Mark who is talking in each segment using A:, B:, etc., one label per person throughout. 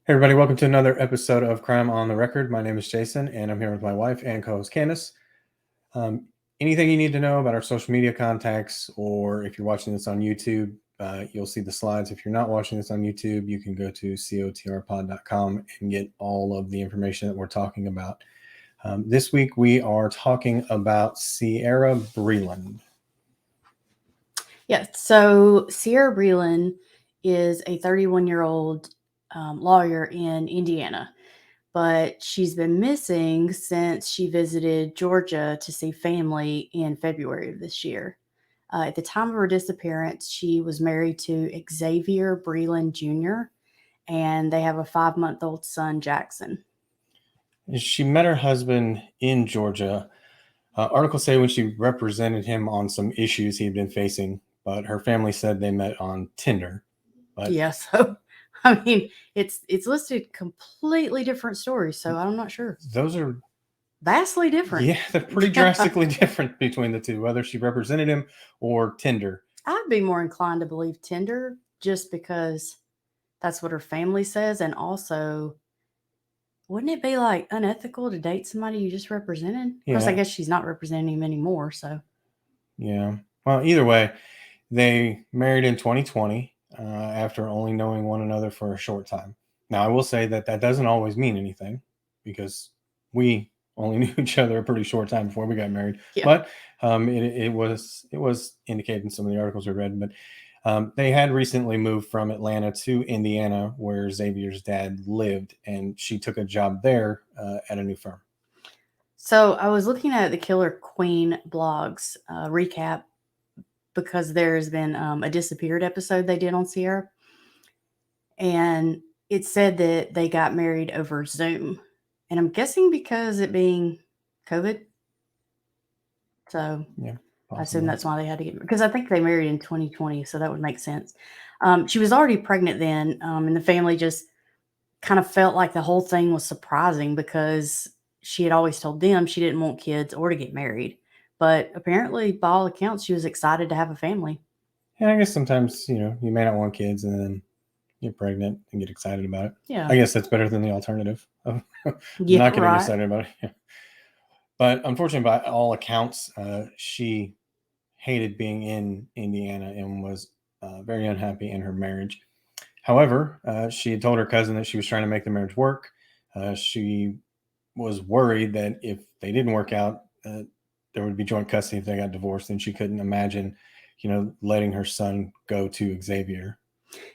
A: Hey everybody, welcome to another episode of Crime on the Record. My name is Jason, and I'm here with my wife and co-host Candace. Anything you need to know about our social media contacts, or if you're watching this on YouTube, you'll see the slides. If you're not watching this on YouTube, you can go to cotrpod.com and get all of the information that we're talking about. This week we are talking about Ciera Breland.
B: Yeah, so Ciera Breland is a 31-year-old lawyer in Indiana, but she's been missing since she visited Georgia to see family in February of this year. At the time of her disappearance, she was married to Xavier Breland Jr., and they have a 5-month-old son, Jackson.
A: She met her husband in Georgia. Articles say when she represented him on some issues he'd been facing, but her family said they met on Tinder. But
B: yeah, so I mean, it's listed completely different stories, so I'm not sure.
A: Those are
B: vastly different.
A: Yeah, they're pretty drastically different between the two, whether she represented him or Tinder.
B: I'd be more inclined to believe Tinder just because that's what her family says, and also, wouldn't it be like unethical to date somebody you just represented? Of course, I guess she's not representing him anymore, so.
A: Yeah. Well, either way, they married in 2020 after only knowing one another for a short time. Now, I will say that that doesn't always mean anything because we only knew each other a pretty short time before we got married. Yeah. But it was indicated in some of the articles we read. But they had recently moved from Atlanta to Indiana, where Xavier's dad lived, and she took a job there at a new firm.
B: So I was looking at the Killer Queen blogs recap because there's been a disappeared episode they did on Ciera, and it said that they got married over Zoom, and I'm guessing because it being COVID. So yeah, possibly. I assume that's why they had to get, because I think they married in 2020, so that would make sense. She was already pregnant then, and the family just kind of felt like the whole thing was surprising because she had always told them she didn't want kids or to get married. But apparently, by all accounts, she was excited to have a family.
A: Yeah, I guess sometimes, you may not want kids and then get pregnant and get excited about it. Yeah. I guess that's better than the alternative of not getting excited about it. Yeah. But unfortunately, by all accounts, she hated being in Indiana and was very unhappy in her marriage. However, she had told her cousin that she was trying to make the marriage work. She was worried that if they didn't work out, there would be joint custody if they got divorced, and she couldn't imagine, letting her son go to Xavier.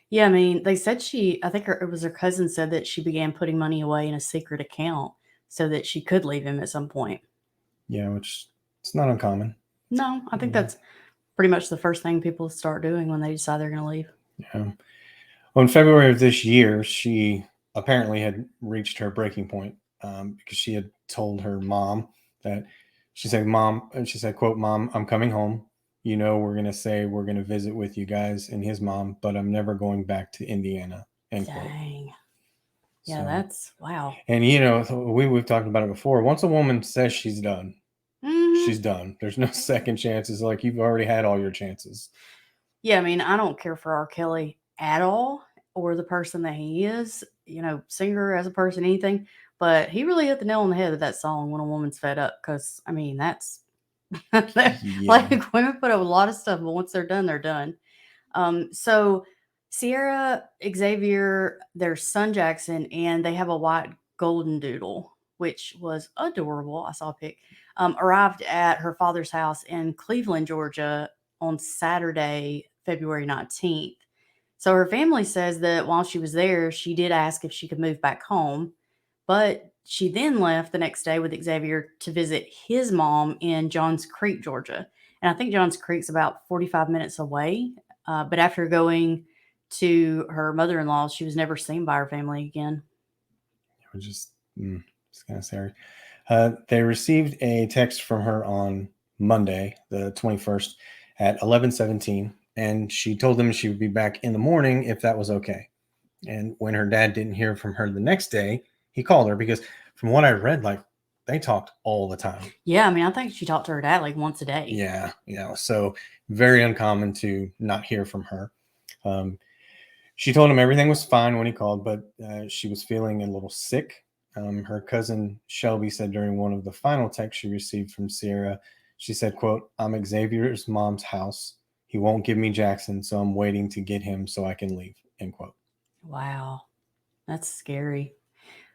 B: Yeah, I mean, they said I think it was her cousin said that she began putting money away in a secret account so that she could leave him at some point.
A: Yeah, which it's not uncommon.
B: No, I think that's pretty much the first thing people start doing when they decide they're going to leave.
A: Yeah. Well, in February of this year, she apparently had reached her breaking point because she had told her mom that she said, quote, "Mom, I'm coming home. We're going to say we're going to visit with you guys and his mom, but I'm never going back to Indiana." End quote.
B: Dang. Yeah, that's wow.
A: And, we've talked about it before. Once a woman says she's done, she's done. There's no second chances. Like, you've already had all your chances.
B: Yeah, I mean, I don't care for R. Kelly at all or the person that he is, singer as a person, anything. But he really hit the nail on the head with that song, When a Woman's Fed Up, because, I mean, that's like women put up a lot of stuff, but once they're done, they're done. So Ciera, Xavier, their son Jackson, and they have a white golden doodle, which was adorable. I saw a pic. Arrived at her father's house in Cleveland, Georgia on Saturday, February 19th. So her family says that while she was there, she did ask if she could move back home, but she then left the next day with Xavier to visit his mom in Johns Creek, Georgia. And I think Johns Creek's about 45 minutes away. But after going to her mother-in-law, she was never seen by her family again.
A: It was just kind of scary. They received a text from her on Monday, the 21st, at 11:17, and she told them she would be back in the morning if that was okay. And when her dad didn't hear from her the next day, he called her because, from what I read, like, they talked all the time.
B: Yeah, I mean, I think she talked to her dad like once a day.
A: Yeah, so very uncommon to not hear from her. She told him everything was fine when he called, but she was feeling a little sick. Her cousin Shelby said during one of the final texts she received from Ciera, she said, quote, "I'm Xavier's mom's house. He won't give me Jackson, so I'm waiting to get him so I can leave," end quote.
B: Wow. That's scary.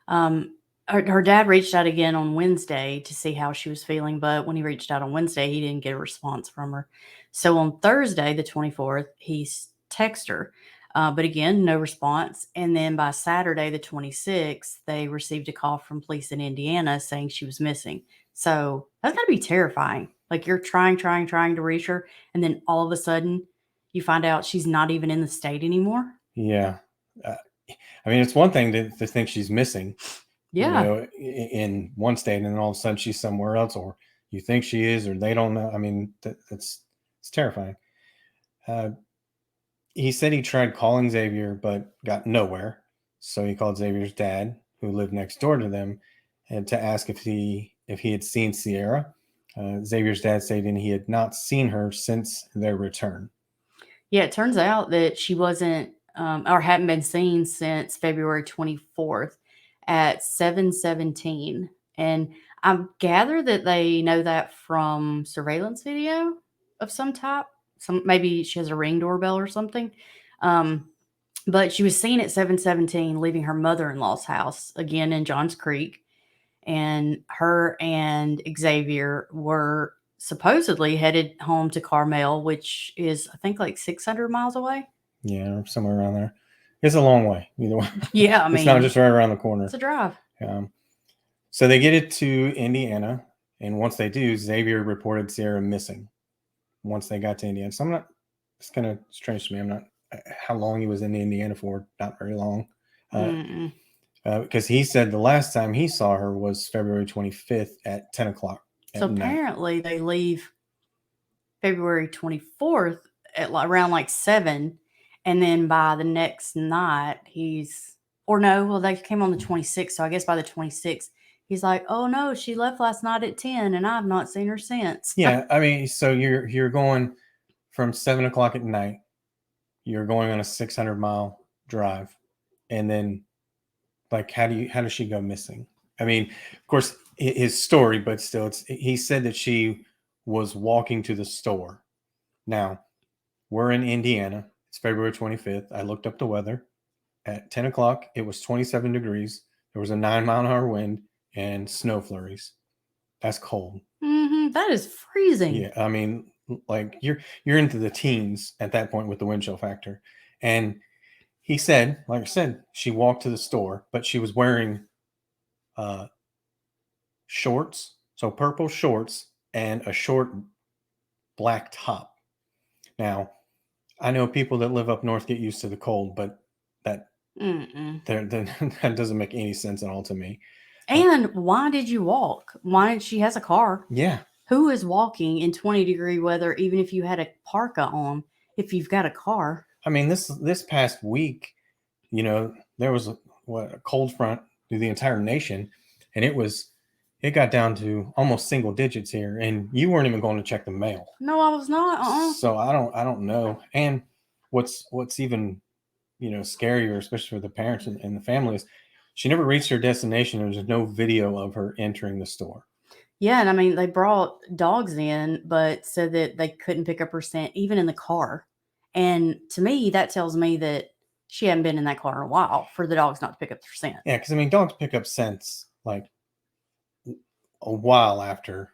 B: Her dad reached out again on Wednesday to see how she was feeling, but when he reached out on Wednesday, he didn't get a response from her. So on Thursday, the 24th, he texted her, but again, no response. And then by Saturday, the 26th, they received a call from police in Indiana saying she was missing. So that's got to be terrifying. Like you're trying to reach her, and then all of a sudden, you find out she's not even in the state anymore.
A: Yeah. I mean, it's one thing to think she's missing, in one state, and then all of a sudden she's somewhere else, or you think she is, or they don't know. I mean, it's terrifying. He said he tried calling Xavier, but got nowhere. So he called Xavier's dad, who lived next door to them, and to ask if he had seen Ciera. Xavier's dad stated he had not seen her since their return.
B: Yeah, it turns out that she wasn't or hadn't been seen since February 24th at 7:17. And I gather that they know that from surveillance video of some type. Maybe she has a Ring doorbell or something. But she was seen at 7:17 leaving her mother-in-law's house, again in Johns Creek. And her and Xavier were supposedly headed home to Carmel, which is, I think, like 600 miles away.
A: Yeah, somewhere around there. It's a long way, either way.
B: Yeah, I mean,
A: it's not just right around the corner.
B: It's a drive.
A: So they get it to Indiana, and once they do, Xavier reported Ciera missing. Once they got to Indiana, so it's kind of strange to me. I'm not how long he was in Indiana for. Not very long, because he said the last time he saw her was February 25th at 10 o'clock.
B: So apparently they leave February 24th at around like 7. And then by the next night, they came on the 26th. So I guess by the 26th, he's like, "Oh no, she left last night at 10 and I've not seen her since."
A: Yeah. I mean, so you're going from 7 o'clock at night, you're going on a 600-mile drive. And then like, how does she go missing? I mean, of course, his story, but still, he said that she was walking to the store. Now, we're in Indiana. It's February 25th. I looked up the weather. At 10 o'clock, it was 27 degrees. There was a 9-mile-an-hour wind and snow flurries. That's cold.
B: That is freezing.
A: Yeah, I mean, like you're into the teens at that point with the wind chill factor. And he said, like I said, she walked to the store, but she was wearing shorts, so purple shorts and a short black top. Now, I know people that live up north get used to the cold, but that that doesn't make any sense at all to me.
B: And why did you walk? She has a car.
A: Yeah.
B: Who is walking in 20-degree weather, even if you had a parka on, if you've got a car?
A: I mean, this past week, there was a cold front through the entire nation, and it got down to almost single digits here, and you weren't even going to check the mail.
B: No, I was not.
A: So I don't know. And what's even, scarier, especially for the parents and the families, she never reached her destination. There's no video of her entering the store.
B: Yeah, and I mean, they brought dogs in, but said that they couldn't pick up her scent even in the car. And to me, that tells me that she hadn't been in that car in a while for the dogs not to pick up their scent.
A: Yeah, because I mean, dogs pick up scents like a while after,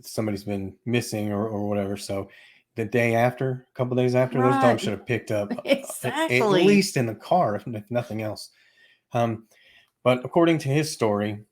A: somebody's been missing or whatever. So the day after, a couple days after, those dogs should have picked up
B: exactly.
A: At least in the car, if nothing else. But according to his story,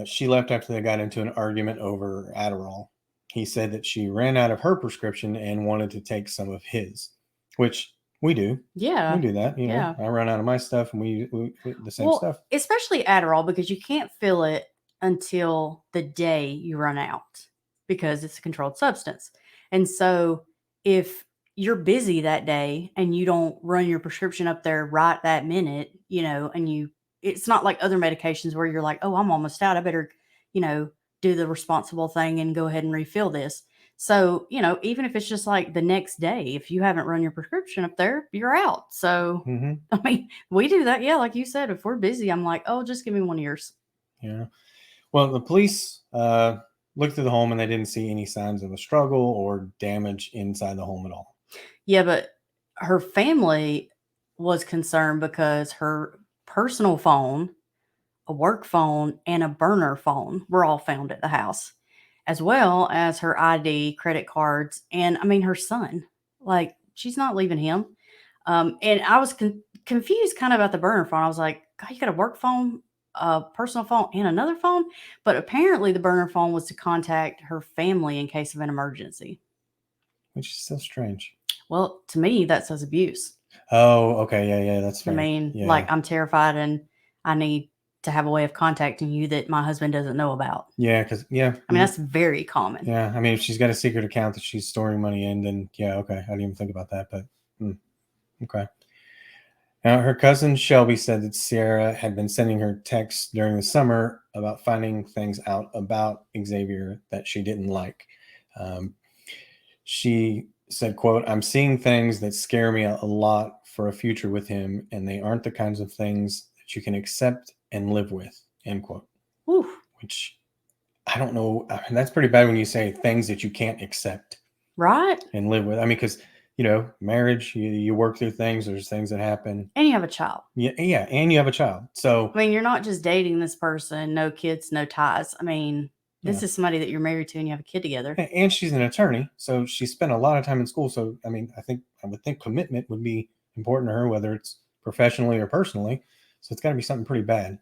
A: she left after they got into an argument over Adderall. He said that she ran out of her prescription and wanted to take some of his, which we do.
B: Yeah.
A: We do that. I run out of my stuff and we the same stuff.
B: Especially Adderall, because you can't fill it until the day you run out because it's a controlled substance. And so if you're busy that day and you don't run your prescription up there right that minute, and it's not like other medications where you're like, "Oh, I'm almost out. I better, do the responsible thing and go ahead and refill this." So, even if it's just like the next day, if you haven't run your prescription up there, you're out. So, I mean, we do that. Yeah, like you said, if we're busy, I'm like, oh, just give me one of yours.
A: Yeah. Well, the police looked through the home and they didn't see any signs of a struggle or damage inside the home at all.
B: Yeah, but her family was concerned because her personal phone, a work phone, and a burner phone were all found at the house, as well as her ID, credit cards, and I mean, her son. Like, she's not leaving him. And I was confused kind of about the burner phone. I was like, God, you got a work phone, a personal phone, and another phone? But apparently, the burner phone was to contact her family in case of an emergency.
A: Which is so strange.
B: Well, to me, that says abuse.
A: Oh, okay. Yeah, that's fair.
B: I mean,
A: yeah.
B: like, I'm terrified and I need to have a way of contacting you that my husband doesn't know about.
A: Yeah, because, I
B: mean, that's very common.
A: Yeah, I mean, if she's got a secret account that she's storing money in, then yeah, okay. I didn't even think about that, but okay. Now, her cousin Shelby said that Ciera had been sending her texts during the summer about finding things out about Xavier that she didn't like. She said, quote, "I'm seeing things that scare me a lot for a future with him, and they aren't the kinds of things that you can accept and live with," end quote.
B: Oof.
A: Which, I don't know. I mean, that's pretty bad when you say things that you can't accept.
B: Right.
A: And live with. I mean, because, marriage, you work through things. There's things that happen.
B: And you have a child.
A: Yeah. And you have a child. So,
B: I mean, you're not just dating this person, no kids, no ties. I mean, this is somebody that you're married to and you have a kid together.
A: And she's an attorney. So she spent a lot of time in school. So, I mean, I would think commitment would be important to her, whether it's professionally or personally. So it's got to be something pretty bad.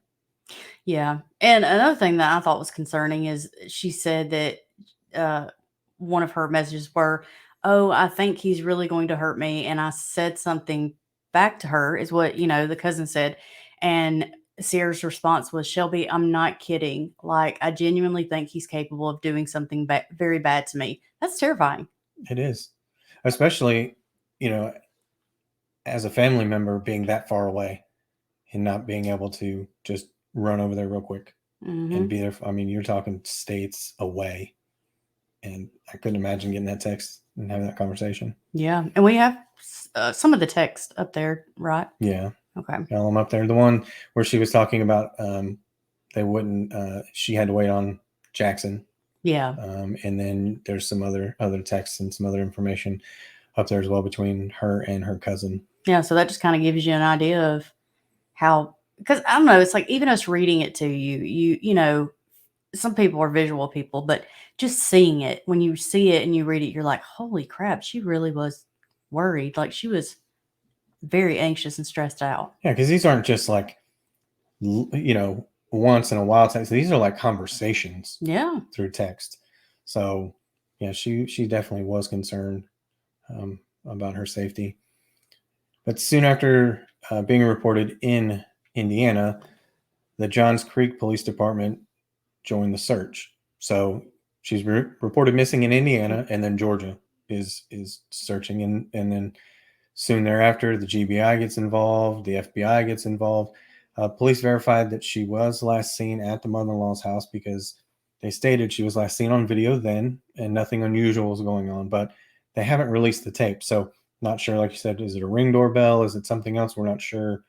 B: Yeah. And another thing that I thought was concerning is she said that one of her messages were, "Oh, I think he's really going to hurt me." And I said something back to her, is what, the cousin said. And Ciera's response was, "Shelby, I'm not kidding. Like, I genuinely think he's capable of doing something very bad to me." That's terrifying.
A: It is. Especially, as a family member being that far away and not being able to just run over there real quick and be there. I mean, you're talking states away. And I couldn't imagine getting that text and having that conversation.
B: Yeah. And we have some of the text up there, right?
A: Yeah.
B: Okay.
A: Got them up there. The one where she was talking about they wouldn't, she had to wait on Jackson.
B: Yeah.
A: And then there's some other texts and some other information up there as well between her and her cousin.
B: Yeah. So that just kind of gives you an idea of how, because I don't know, it's like even us reading it to you, some people are visual people, but just seeing it, when you see it and you read it, you're like, holy crap, she really was worried. Like, she was very anxious and stressed out.
A: Yeah, because these aren't just like, once in a while text. These are like conversations.
B: Yeah.
A: Through text. So, yeah, she definitely was concerned about her safety. But soon after being reported in Indiana, the Johns Creek Police Department joined the search. So she's reported missing in Indiana, and then Georgia is searching, and then soon thereafter, the GBI gets involved, the FBI gets involved. Police verified that she was last seen at the mother-in-law's house because they stated she was last seen on video then, and nothing unusual was going on, but they haven't released the tape. So not sure, like you said, is it a Ring doorbell? Is it something else? We're not sure,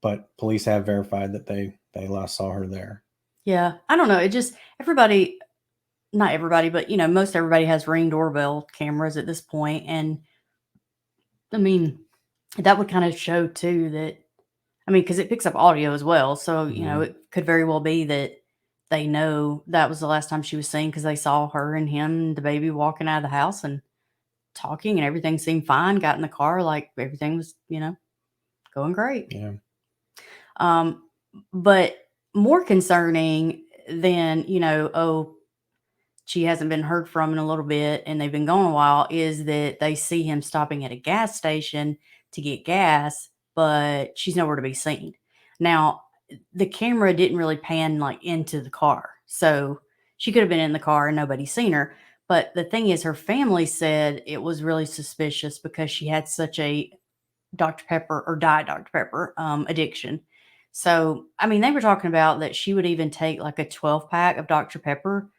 A: but police have verified that they last saw her there.
B: Yeah. I don't know. It just, not everybody, but most everybody has Ring doorbell cameras at this point. And I mean, that would kind of show too that, because it picks up audio as well. So, it could very well be that they know that was the last time she was seen because they saw her and him and the baby walking out of the house and talking, and everything seemed fine. Got in the car, like everything was, going great.
A: Yeah.
B: But more concerning than, she hasn't been heard from in a little bit and they've been gone a while, is that they see him stopping at a gas station to get gas, but she's nowhere to be seen. Now, the camera didn't really pan like into the car. So she could have been in the car and nobody's seen her. But the thing is, her family said it was really suspicious because she had such a Dr. Pepper or Diet Dr. Pepper addiction. So, they were talking about that she would even take like a 12-pack of Dr. Pepper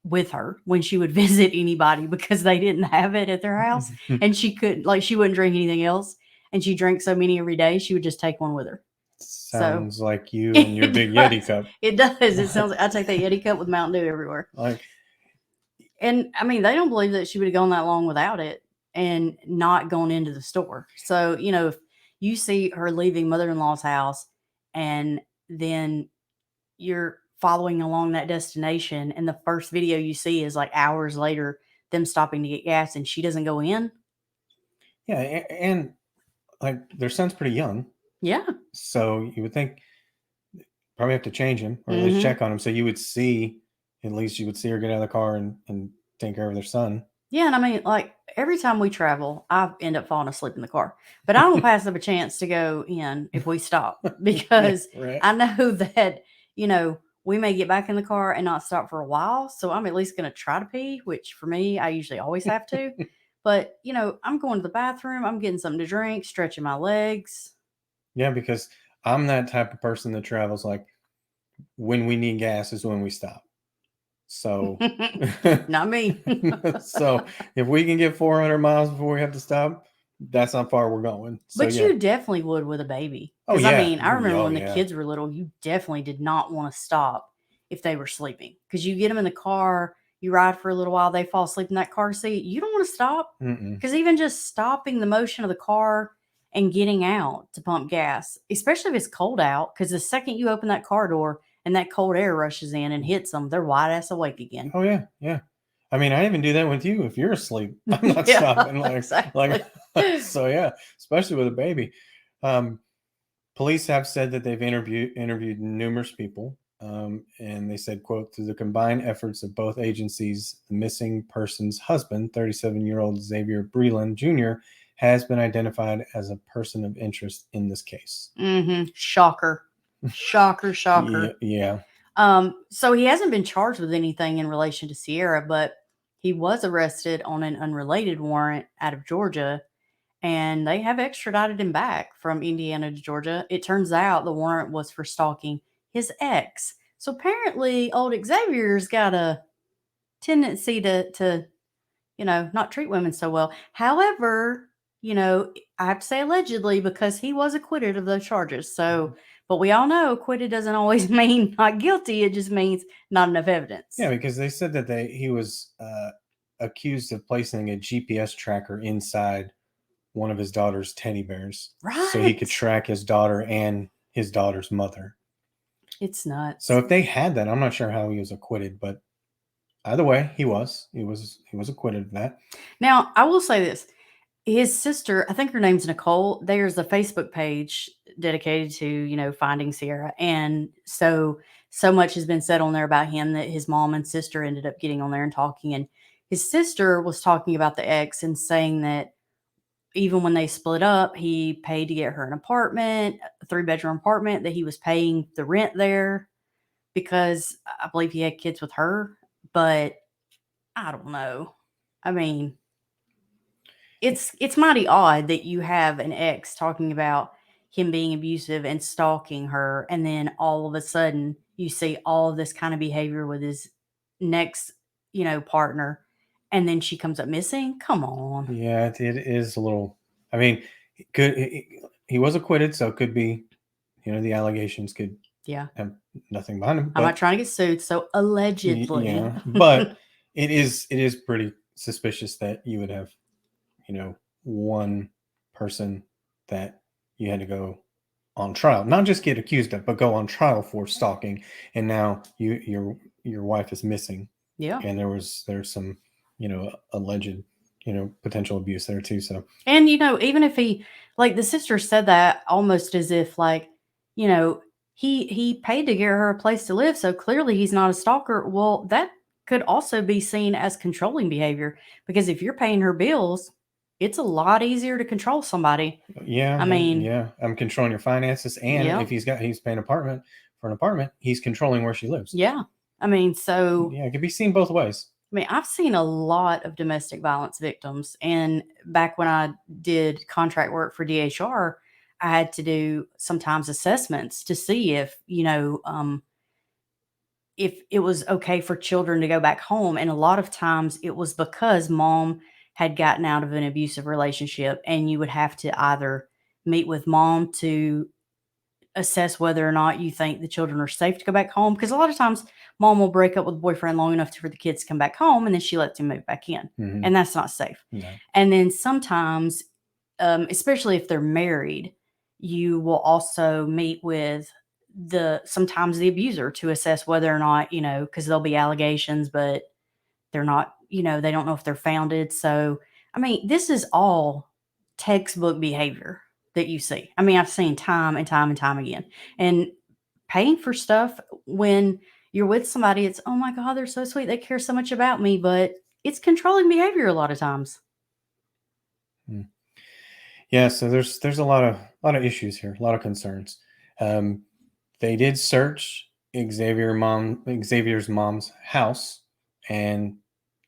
B: with her when she would visit anybody because they didn't have it at their house, and she couldn't, she wouldn't drink anything else, and she drank so many every day, she would just take one with her.
A: Sounds like you and your big Yeti cup.
B: It does. It sounds like I take that Yeti cup with Mountain Dew everywhere. And I mean, they don't believe that she would have gone that long without it and not gone into the store. So, if you see her leaving mother-in-law's house and then you're following along that destination and the first video you see is like hours later, them stopping to get gas and she doesn't go in.
A: Yeah. And like their son's pretty young.
B: Yeah.
A: So you would think probably have to change him or at least check on him. So you would see her get out of the car and take care of their son.
B: Yeah. And I mean, like every time we travel, I end up falling asleep in the car, but I don't pass up a chance to go in if we stop because I know that, we may get back in the car and not stop for a while. So I'm at least going to try to pee, which for me, I usually always have to. But, I'm going to the bathroom. I'm getting something to drink, stretching my legs.
A: Yeah, because I'm that type of person that travels like when we need gas is when we stop. So
B: not me.
A: So if we can get 400 miles before we have to stop, that's how far we're going. So,
B: but you definitely would with a baby. Because I mean, I remember when the kids were little, you definitely did not want to stop if they were sleeping. Because you get them in the car, you ride for a little while, they fall asleep in that car seat. You don't want to stop. Because even just stopping the motion of the car and getting out to pump gas, especially if it's cold out, because the second you open that car door and that cold air rushes in and hits them, they're wide ass awake again.
A: Oh yeah, yeah. I mean, I even do that with you. If you're asleep, I'm not stopping. Exactly. So yeah, especially with a baby. Police have said that they've interviewed numerous people, and they said, quote, through the combined efforts of both agencies, the missing person's husband, 37-year-old Xavier Breland Jr., has been identified as a person of interest in this case.
B: Shocker. Shocker.
A: Yeah.
B: So he hasn't been charged with anything in relation to Ciera, but he was arrested on an unrelated warrant out of Georgia, and they have extradited him back from Indiana to Georgia. It turns out the warrant was for stalking his ex. So apparently old Xavier's got a tendency to not treat women so well. However, I have to say allegedly because he was acquitted of those charges. So, but we all know acquitted doesn't always mean not guilty. It just means not enough evidence.
A: Yeah, because they said that he was accused of placing a GPS tracker inside one of his daughter's teddy bears.
B: Right.
A: So he could track his daughter and his daughter's mother.
B: It's nuts.
A: So if they had that, I'm not sure how he was acquitted, but either way, he was acquitted of that.
B: Now, I will say this. His sister, I think her name's Nicole, there's a Facebook page dedicated to, finding Ciera. And so much has been said on there about him that his mom and sister ended up getting on there and talking. And his sister was talking about the ex and saying that even when they split up, he paid to get her an apartment, a 3-bedroom apartment, that he was paying the rent there because I believe he had kids with her. But I don't know. I mean, it's mighty odd that you have an ex talking about him being abusive and stalking her, and then all of a sudden you see all of this kind of behavior with his next, partner, and then she comes up missing. Come on.
A: Yeah, it is a little. I mean, he was acquitted, so it could be, the allegations could have nothing behind him.
B: I'm not trying to get sued, so allegedly.
A: Yeah, but it is pretty suspicious that you would have, one person that you had to go on trial, not just get accused of, but go on trial for stalking, and now your wife is missing.
B: Yeah,
A: and there's some, alleged, potential abuse there too. So,
B: and even if he, like the sister said that almost as if like, he paid to get her a place to live, so clearly he's not a stalker. Well, that could also be seen as controlling behavior, because if you're paying her bills, it's a lot easier to control somebody.
A: Yeah,
B: I mean,
A: I'm controlling your finances, and if he's paying apartment, he's controlling where she lives.
B: Yeah, I mean, so
A: yeah, it could be seen both ways.
B: I mean, I've seen a lot of domestic violence victims, and back when I did contract work for DHR, I had to do sometimes assessments to see if if it was okay for children to go back home. And a lot of times it was because mom had gotten out of an abusive relationship, and you would have to either meet with mom to assess whether or not you think the children are safe to go back home. Because a lot of times mom will break up with the boyfriend long enough for the kids to come back home, and then she lets him move back in.
A: Mm-hmm.
B: And that's not safe.
A: No.
B: And then sometimes, especially if they're married, you will also meet with sometimes the abuser to assess whether or not, because there'll be allegations, but they're not, they don't know if they're founded. So, I mean, this is all textbook behavior that you see. I mean, I've seen time and time and time again. And paying for stuff when you're with somebody, it's, oh my God, they're so sweet, they care so much about me, but it's controlling behavior a lot of times.
A: Yeah, so there's a lot of issues here, a lot of concerns. They did search Xavier's mom's house, and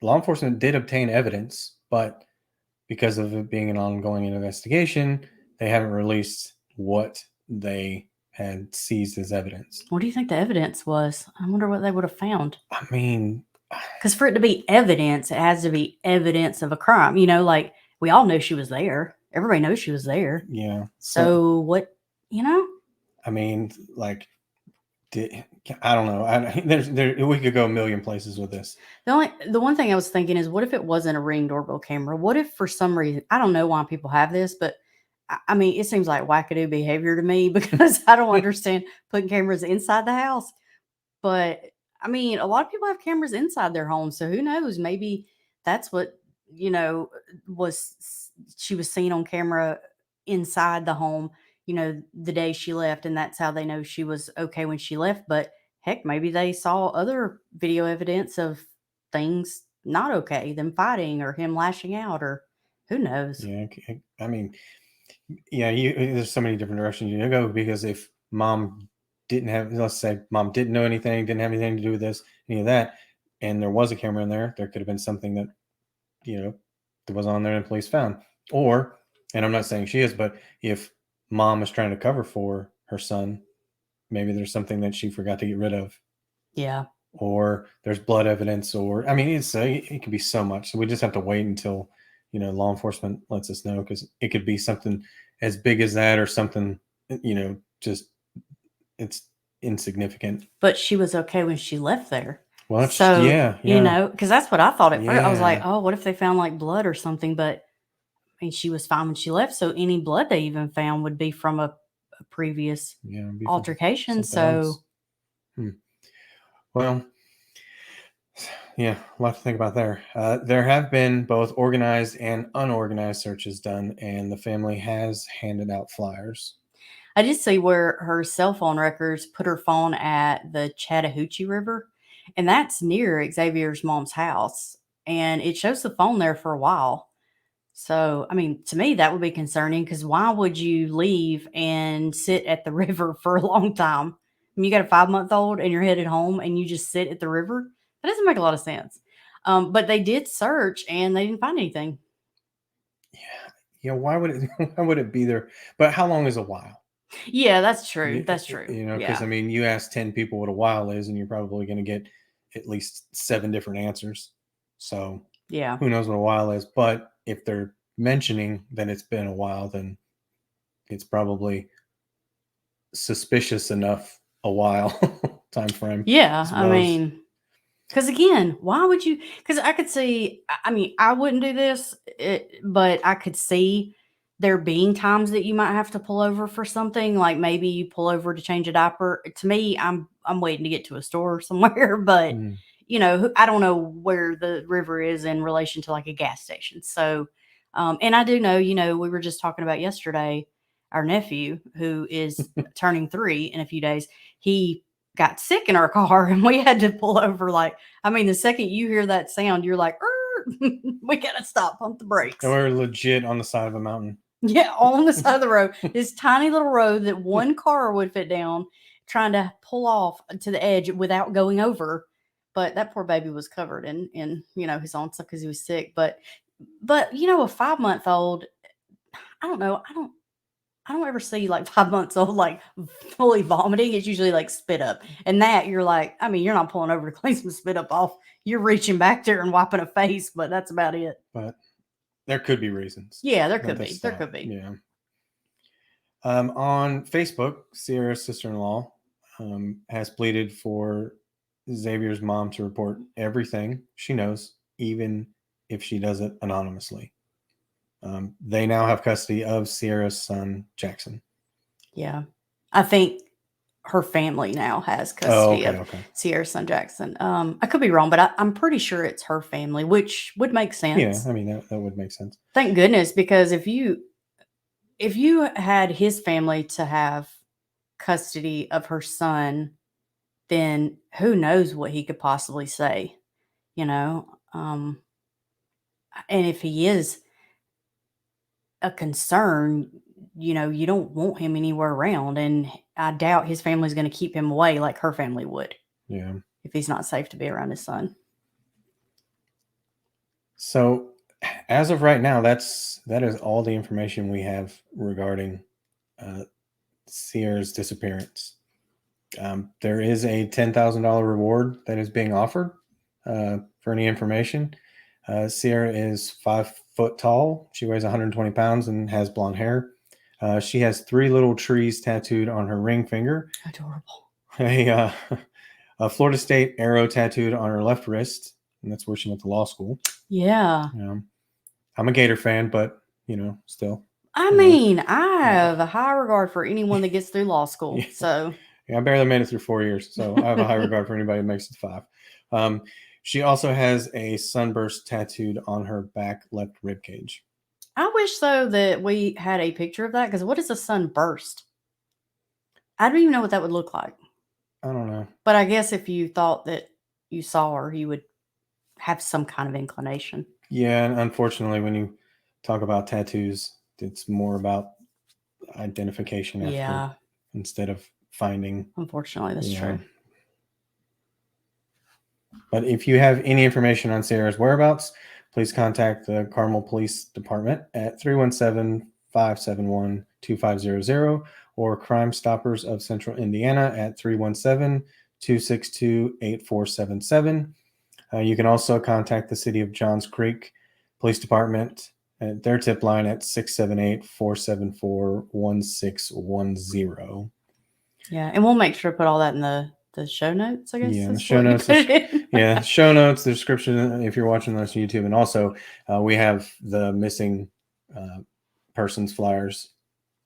A: law enforcement did obtain evidence, but because of it being an ongoing investigation, they haven't released what they had seized as evidence.
B: What do you think the evidence was? I wonder what they would have found.
A: I mean,
B: because for it to be evidence, it has to be evidence of a crime. Like we all know she was there. Everybody knows she was there.
A: Yeah.
B: So what,
A: I mean, like, I don't know. We could go a million places with this.
B: The one thing I was thinking is, what if it wasn't a Ring doorbell camera? What if for some reason, I don't know why people have this, but I mean, it seems like wackadoo behavior to me, because I don't understand putting cameras inside the house. But I mean, a lot of people have cameras inside their homes, so who knows? Maybe that's what she was seen on camera inside the home, the day she left, and that's how they know she was okay when she left. But heck, maybe they saw other video evidence of things not okay, them fighting or him lashing out, or who knows?
A: Yeah, I mean, yeah, there's so many different directions you can go, because if mom let's say mom didn't know anything, didn't have anything to do with this, any of that, and there was a camera in there could have been something that, that was on there and the police found. Or, and I'm not saying she is, but if mom is trying to cover for her son, maybe there's something that she forgot to get rid of.
B: Yeah.
A: Or there's blood evidence, or, I mean, it could be so much. So we just have to wait until, law enforcement lets us know, because it could be something as big as that, or something, just it's insignificant.
B: But she was okay when she left there.
A: Well,
B: so,
A: yeah.
B: Because that's what I thought at first. I was like,
A: Yeah.
B: oh, what if they found like blood or something? But I mean, she was fine when she left. So any blood they even found would be from a previous altercation. So,
A: well, yeah, a lot to think about there. There have been both organized and unorganized searches done, and the family has handed out flyers.
B: I did see where her cell phone records put her phone at the Chattahoochee River, and that's near Xavier's mom's house, and it shows the phone there for a while. So, I mean, to me, that would be concerning, because why would you leave and sit at the river for a long time? I mean, you got a 5-month-old and you're headed home and you just sit at the river? That doesn't make a lot of sense. But they did search and they didn't find anything.
A: Yeah. Why would it be there? But how long is a while?
B: Yeah, that's true. That's true.
A: Because I mean, you ask 10 people what a while is, and you're probably going to get at least 7 different answers. So
B: yeah,
A: who knows what a while is? But if they're mentioning that it's been a while, then it's probably suspicious enough a while time frame.
B: Yeah, I mean, because again, why would you? Because I could see, I mean, I wouldn't do this, but I could see there being times that you might have to pull over for something, like maybe you pull over to change a diaper. To me, I'm waiting to get to a store somewhere, but I don't know where the river is in relation to like a gas station. So, and I do know, we were just talking about yesterday, our nephew, who is turning 3 in a few days, he got sick in our car and we had to pull over. Like, I mean, the second you hear that sound, you're like, we gotta stop, pump the brakes.
A: And we're legit on the side of a mountain.
B: Yeah, on the side of the road. This tiny little road that one car would fit down, trying to pull off to the edge without going over. But that poor baby was covered in his own stuff because he was sick. But a 5-month-old, I don't know. I don't ever see like 5 months old like fully vomiting. It's usually like spit up. And that you're like, I mean, you're not pulling over to clean some spit up off. You're reaching back there and wiping a face, but that's about it.
A: But there could be reasons.
B: Yeah, there could be. There could be.
A: Yeah. On Facebook, Ciera's sister-in-law has pleaded for Xavier's mom to report everything she knows, even if she does it anonymously. They now have custody of Ciera's son, Jackson.
B: Yeah. I think her family now has custody of Ciera's son, Jackson. I could be wrong, but I'm pretty sure it's her family, which would make sense.
A: Yeah, I mean, that would make sense.
B: Thank goodness, because if you had his family to have custody of her son, then who knows what he could possibly say, and if he is a concern, you don't want him anywhere around, and I doubt his family's going to keep him away like her family would.
A: Yeah.
B: If he's not safe to be around his son.
A: So as of right now, that is all the information we have regarding Ciera's disappearance. There is a $10,000 reward that is being offered for any information. Ciera is 5 foot tall. She weighs 120 pounds and has blonde hair. She has 3 little trees tattooed on her ring finger.
B: Adorable.
A: A Florida State arrow tattooed on her left wrist, and that's where she went to law school.
B: Yeah.
A: I'm a Gator fan, but still.
B: I mean, I have a high regard for anyone that gets through law school. Yeah. So
A: yeah, I barely made it through 4 years, so I have a high regard for anybody who makes it 5. She also has a sunburst tattooed on her back left rib cage.
B: I wish, though, that we had a picture of that, because what is a sunburst? I don't even know what that would look like.
A: I don't know.
B: But I guess if you thought that you saw her, you would have some kind of inclination.
A: Yeah, and unfortunately, when you talk about tattoos, it's more about identification after, instead of finding.
B: Unfortunately, that's true.
A: But if you have any information on Ciera's whereabouts, please contact the Carmel Police Department at 317-571-2500 or Crime Stoppers of Central Indiana at 317-262-8477. You can also contact the City of Johns Creek Police Department at their tip line at 678-474-1610.
B: Yeah, and we'll make sure to put all that in the show notes, I guess.
A: Yeah, the show notes. Show notes, the description if you're watching this on YouTube. And also, we have the missing persons flyers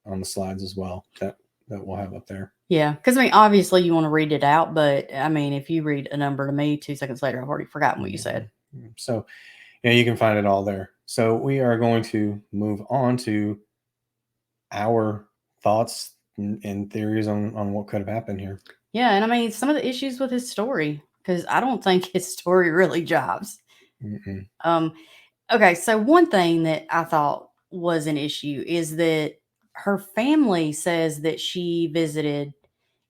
A: on the slides as well that we'll have up there.
B: Yeah, because, I mean, obviously you want to read it out, but, I mean, if you read a number to me 2 seconds later, I've already forgotten what you said.
A: So, you can find it all there. So we are going to move on to our thoughts and theories on what could have happened here.
B: Yeah, and I mean, some of the issues with his story, because I don't think his story really jives. Okay, so one thing that I thought was an issue is that her family says that she visited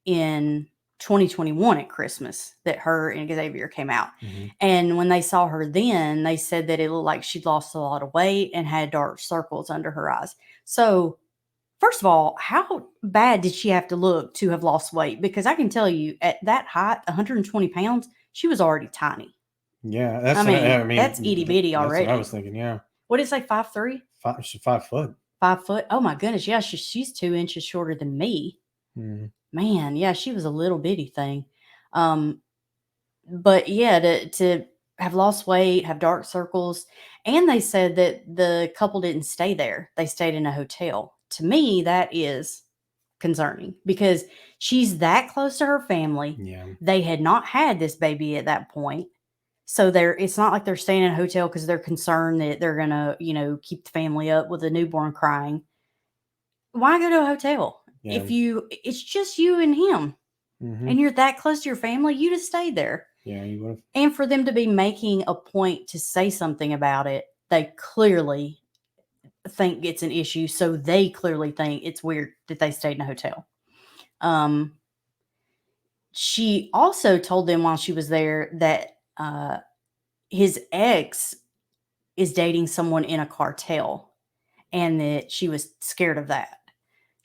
B: in 2021 at Christmas, that her and Xavier came out. And when they saw her then, they said that it looked like she'd lost a lot of weight and had dark circles under her eyes. So first of all, how bad did she have to look to have lost weight? Because I can tell you, at that height, 120 pounds, she was already tiny.
A: Yeah, that's
B: that's itty bitty already.
A: That's what I was thinking. Yeah.
B: What did it say? 5'3"?
A: She's 5 foot.
B: 5 foot. Oh my goodness. Yeah, she's 2 inches shorter than me. Man, yeah, she was a little bitty thing. But yeah, to have lost weight, have dark circles, and they said that the couple didn't stay there; they stayed in a hotel. To me, that is concerning, because she's that close to her family.
A: Yeah.
B: They had not had this baby at that point. So it's not like they're staying in a hotel because they're concerned that they're going to, keep the family up with a newborn crying. Why go to a hotel?
A: Yeah.
B: It's just you and him, and you're that close to your family, you just stayed there.
A: Yeah, you would have.
B: And for them to be making a point to say something about it, they clearly think it's an issue. So they clearly think it's weird that they stayed in a hotel. She also told them while she was there that his ex is dating someone in a cartel, and that she was scared of that.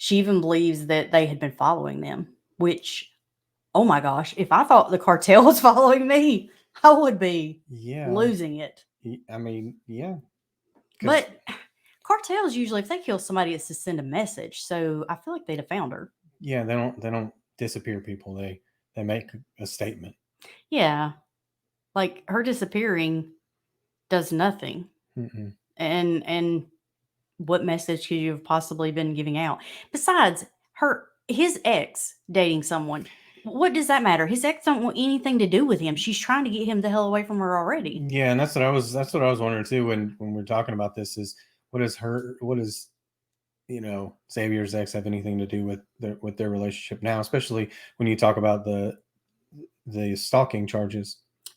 B: She even believes that they had been following them, which, oh my gosh, if I thought the cartel was following me, I would be losing it.
A: I mean, yeah.
B: But cartels usually, if they kill somebody, it's to send a message. So I feel like they'd have found her.
A: Yeah, they don't disappear people. They make a statement.
B: Yeah, like her disappearing does nothing.
A: Mm-mm.
B: And what message could you have possibly been giving out? Besides, his ex dating someone. What does that matter? His ex don't want anything to do with him. She's trying to get him the hell away from her already.
A: Yeah, and that's what I was wondering too when we're talking about this is what does Xavier's ex have anything to do with their relationship now, especially when you talk about the stalking charges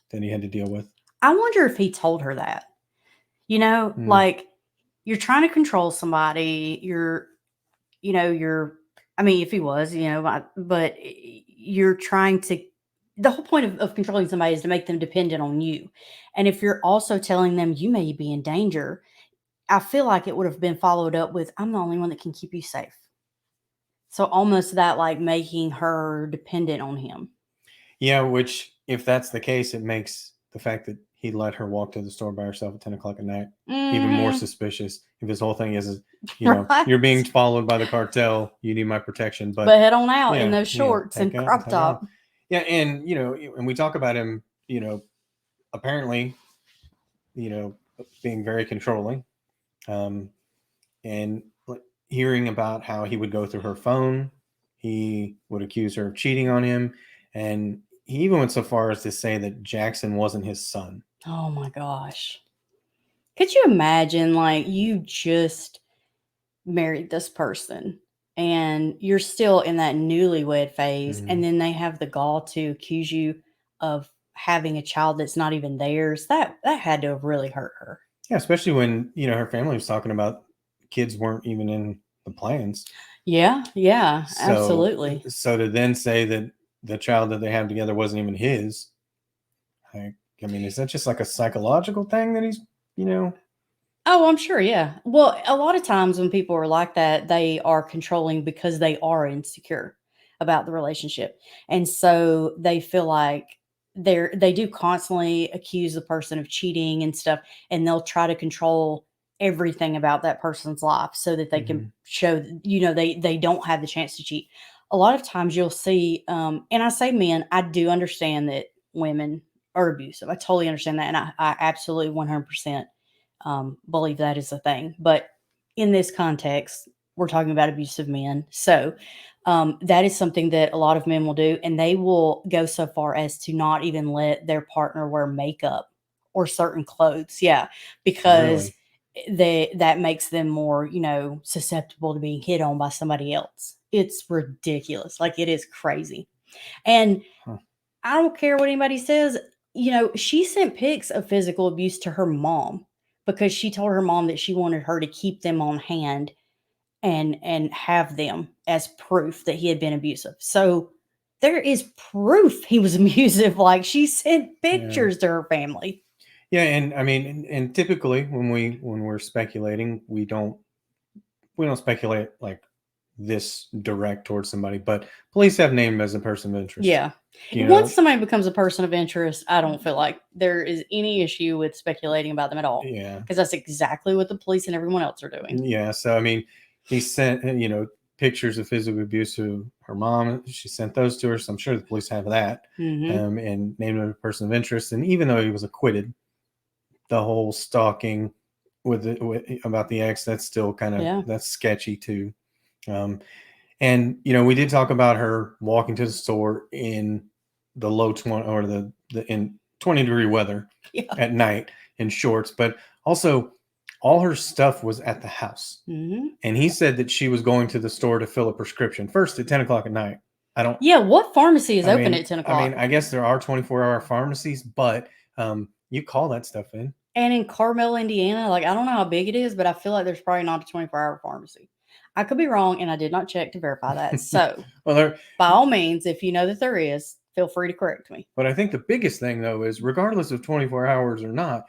A: that he had to deal with.
B: I wonder if he told her that. Like, you're trying to control somebody. I mean, if he was, but you're trying to, the whole point of controlling somebody is to make them dependent on you. And if you're also telling them you may be in danger, I feel like it would have been followed up with, I'm the only one that can keep you safe. So almost that, like, making her dependent on him.
A: Yeah, which if that's the case, it makes the fact that he let her walk to the store by herself at 10 o'clock at night even more suspicious. If his whole thing is you're being followed by the cartel, you need my protection, but
B: head on out in those shorts and crop top.
A: Yeah, and and we talk about him, apparently, being very controlling, and hearing about how he would go through her phone, he would accuse her of cheating on him, and he even went so far as to say that Jackson wasn't his son.
B: Oh my gosh. Could you imagine, like, you just married this person and you're still in that newlywed phase, and then they have the gall to accuse you of having a child that's not even theirs? That had to have really hurt her.
A: Yeah, especially when, her family was talking about kids weren't even in the plans.
B: Yeah, absolutely.
A: So to then say that the child that they have together wasn't even his, I mean, is that just like a psychological thing that he's,
B: Oh, I'm sure, yeah. Well, a lot of times when people are like that, they are controlling because they are insecure about the relationship. And so they feel like they do constantly accuse the person of cheating and stuff, and they'll try to control everything about that person's life so that they can show, they don't have the chance to cheat. A lot of times you'll see, and I say men, I do understand that women are abusive. I totally understand that. And I absolutely 100% believe that is a thing. But in this context, we're talking about abusive men. So that is something that a lot of men will do. And they will go so far as to not even let their partner wear makeup or certain clothes. Yeah. Because that makes them more, susceptible to being hit on by somebody else. It's ridiculous. Like, it is crazy. And I don't care what anybody says. She sent pics of physical abuse to her mom because she told her mom that she wanted her to keep them on hand and have them as proof that he had been abusive. So there is proof he was abusive. Like, she sent pictures to her family.
A: Yeah, and I mean, and typically when we're speculating, we don't speculate like this direct towards somebody, but police have named him as a person of interest.
B: Yeah. Once somebody becomes a person of interest, I don't feel like there is any issue with speculating about them at all.
A: Yeah.
B: Because that's exactly what the police and everyone else are doing.
A: Yeah. So, I mean, he sent, pictures of physical abuse to her mom. She sent those to her. So I'm sure the police have that, and named him a person of interest. And even though he was acquitted, the whole stalking about the ex, that's still kind of, that's sketchy too. And we did talk about her walking to the store in the low 20 or in 20-degree weather at night in shorts, but also all her stuff was at the house. And he said that she was going to the store to fill a prescription first at 10 o'clock at night.
B: What pharmacy is open at 10 o'clock?
A: I mean, I guess there are 24-hour pharmacies, but you call that stuff in.
B: And in Carmel, Indiana, like, I don't know how big it is, but I feel like there's probably not a 24-hour pharmacy. I could be wrong, and I did not check to verify that. So, by all means, if you know that there is, feel free to correct me.
A: But I think the biggest thing, though, is regardless of 24 hours or not,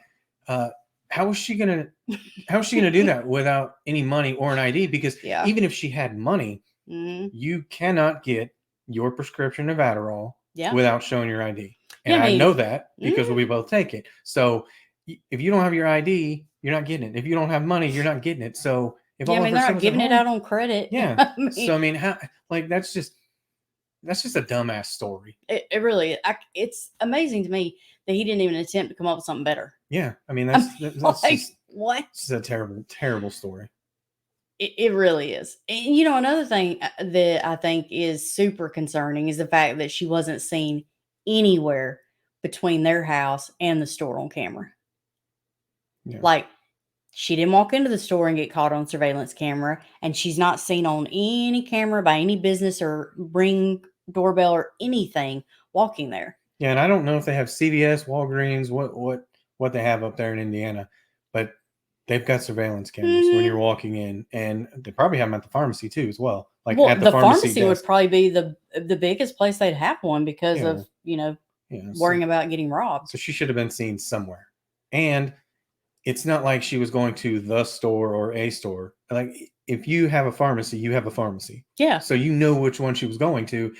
A: how is she gonna do that without any money or an ID? Because even if she had money, You cannot get your prescription of Adderall without showing your ID. And I know that because we both take it. So if you don't have your ID, you're not getting it. If you don't have money, you're not getting it. So if
B: they're not giving it out on credit.
A: Yeah. So how that's just a dumbass story.
B: It really, it's amazing to me that he didn't even attempt to come up with something better.
A: Yeah, that's
B: like, just, what?
A: It's a terrible, terrible story.
B: It really is. And another thing that I think is super concerning is the fact that she wasn't seen anywhere between their house and the store on camera. Yeah. Like, she didn't walk into the store and get caught on surveillance camera, and she's not seen on any camera by any business or Ring doorbell or anything walking there.
A: Yeah, and I don't know if they have CVS, Walgreens, what they have up there in Indiana, but they've got surveillance cameras when you're walking in, and they probably have them at the pharmacy too as well. Like at
B: the pharmacy would probably be the biggest place they'd have one because of worrying about getting robbed.
A: So she should have been seen somewhere, and it's not like she was going to the store or a store. Like if you have a pharmacy, you have a pharmacy.
B: Yeah.
A: So you know which one she was going to,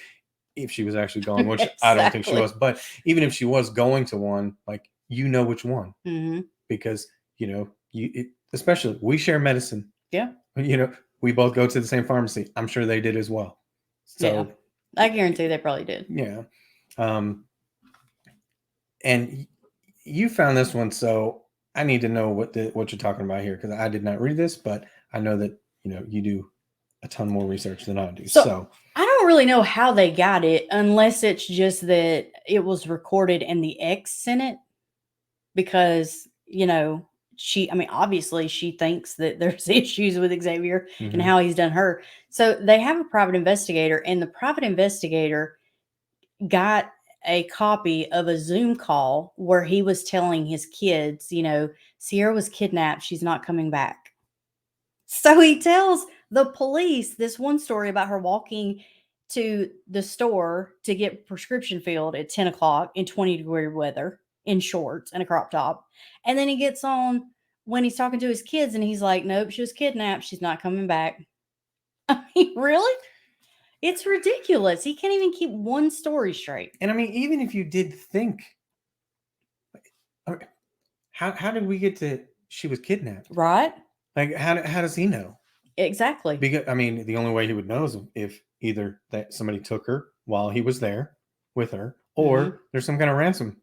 A: if she was actually going, which exactly. I don't think she was. But even if she was going to one, like which one, because especially we share medicine.
B: Yeah.
A: We both go to the same pharmacy. I'm sure they did as well. So
B: I guarantee they probably did.
A: Yeah. And you found this one, so I need to know what you're talking about here, because I did not read this, but I know that you do a ton more research than I do. So
B: I don't really know how they got it, unless it's just that it was recorded and the ex sent it, because obviously she thinks that there's issues with Xavier and how he's done her. So they have a private investigator, and the private investigator got a copy of a Zoom call where he was telling his kids, Ciera was kidnapped. She's not coming back. So he tells the police this one story about her walking to the store to get prescription filled at 10 o'clock in 20-degree weather in shorts and a crop top. And then he gets on when he's talking to his kids and he's like, nope, she was kidnapped. She's not coming back. I mean, really? It's ridiculous. He can't even keep one story straight.
A: And even if you did think, how did we get to she was kidnapped?
B: Right.
A: Like, how does he know?
B: Exactly.
A: Because the only way he would know is if either that somebody took her while he was there with her, or there's some kind of ransom.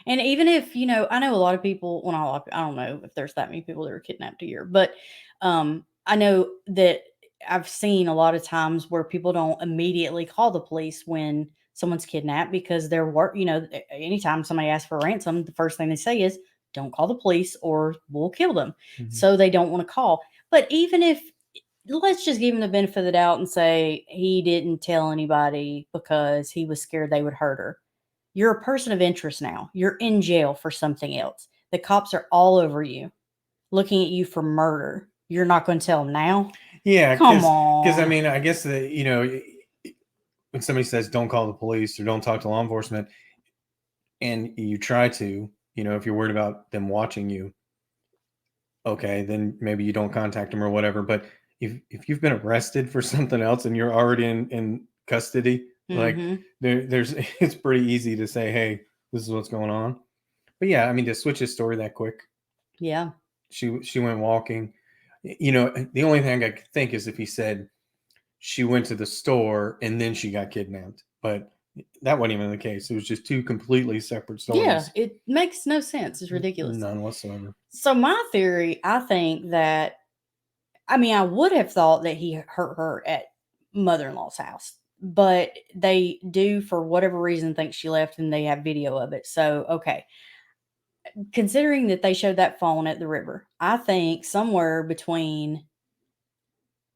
B: And even if, I know a lot of people, I don't know if there's that many people that are kidnapped a year, but I know that I've seen a lot of times where people don't immediately call the police when someone's kidnapped, because they're anytime somebody asks for a ransom, the first thing they say is, don't call the police or we'll kill them. So they don't want to call. But even if, let's just give him the benefit of the doubt and say he didn't tell anybody because he was scared they would hurt her. You're a person of interest now. You're in jail for something else. The cops are all over you, looking at you for murder. You're not going to tell them now?
A: Yeah.
B: Come on.
A: Because, I guess that, when somebody says don't call the police or don't talk to law enforcement, and you try to, if you're worried about them watching you, okay, then maybe you don't contact them or whatever. But if you've been arrested for something else and you're already in custody, like it's pretty easy to say, hey, this is what's going on. But yeah, to switch his story that quick.
B: Yeah.
A: She went walking. The only thing I could think is if he said she went to the store and then she got kidnapped, but that wasn't even the case. It was just two completely separate stories.
B: Yeah, it makes no sense. It's ridiculous.
A: None whatsoever.
B: So my theory, I think that, I would have thought that he hurt her at mother-in-law's house, but they do, for whatever reason, think she left, and they have video of it. So, okay. Considering that they showed that phone at the river, I think somewhere between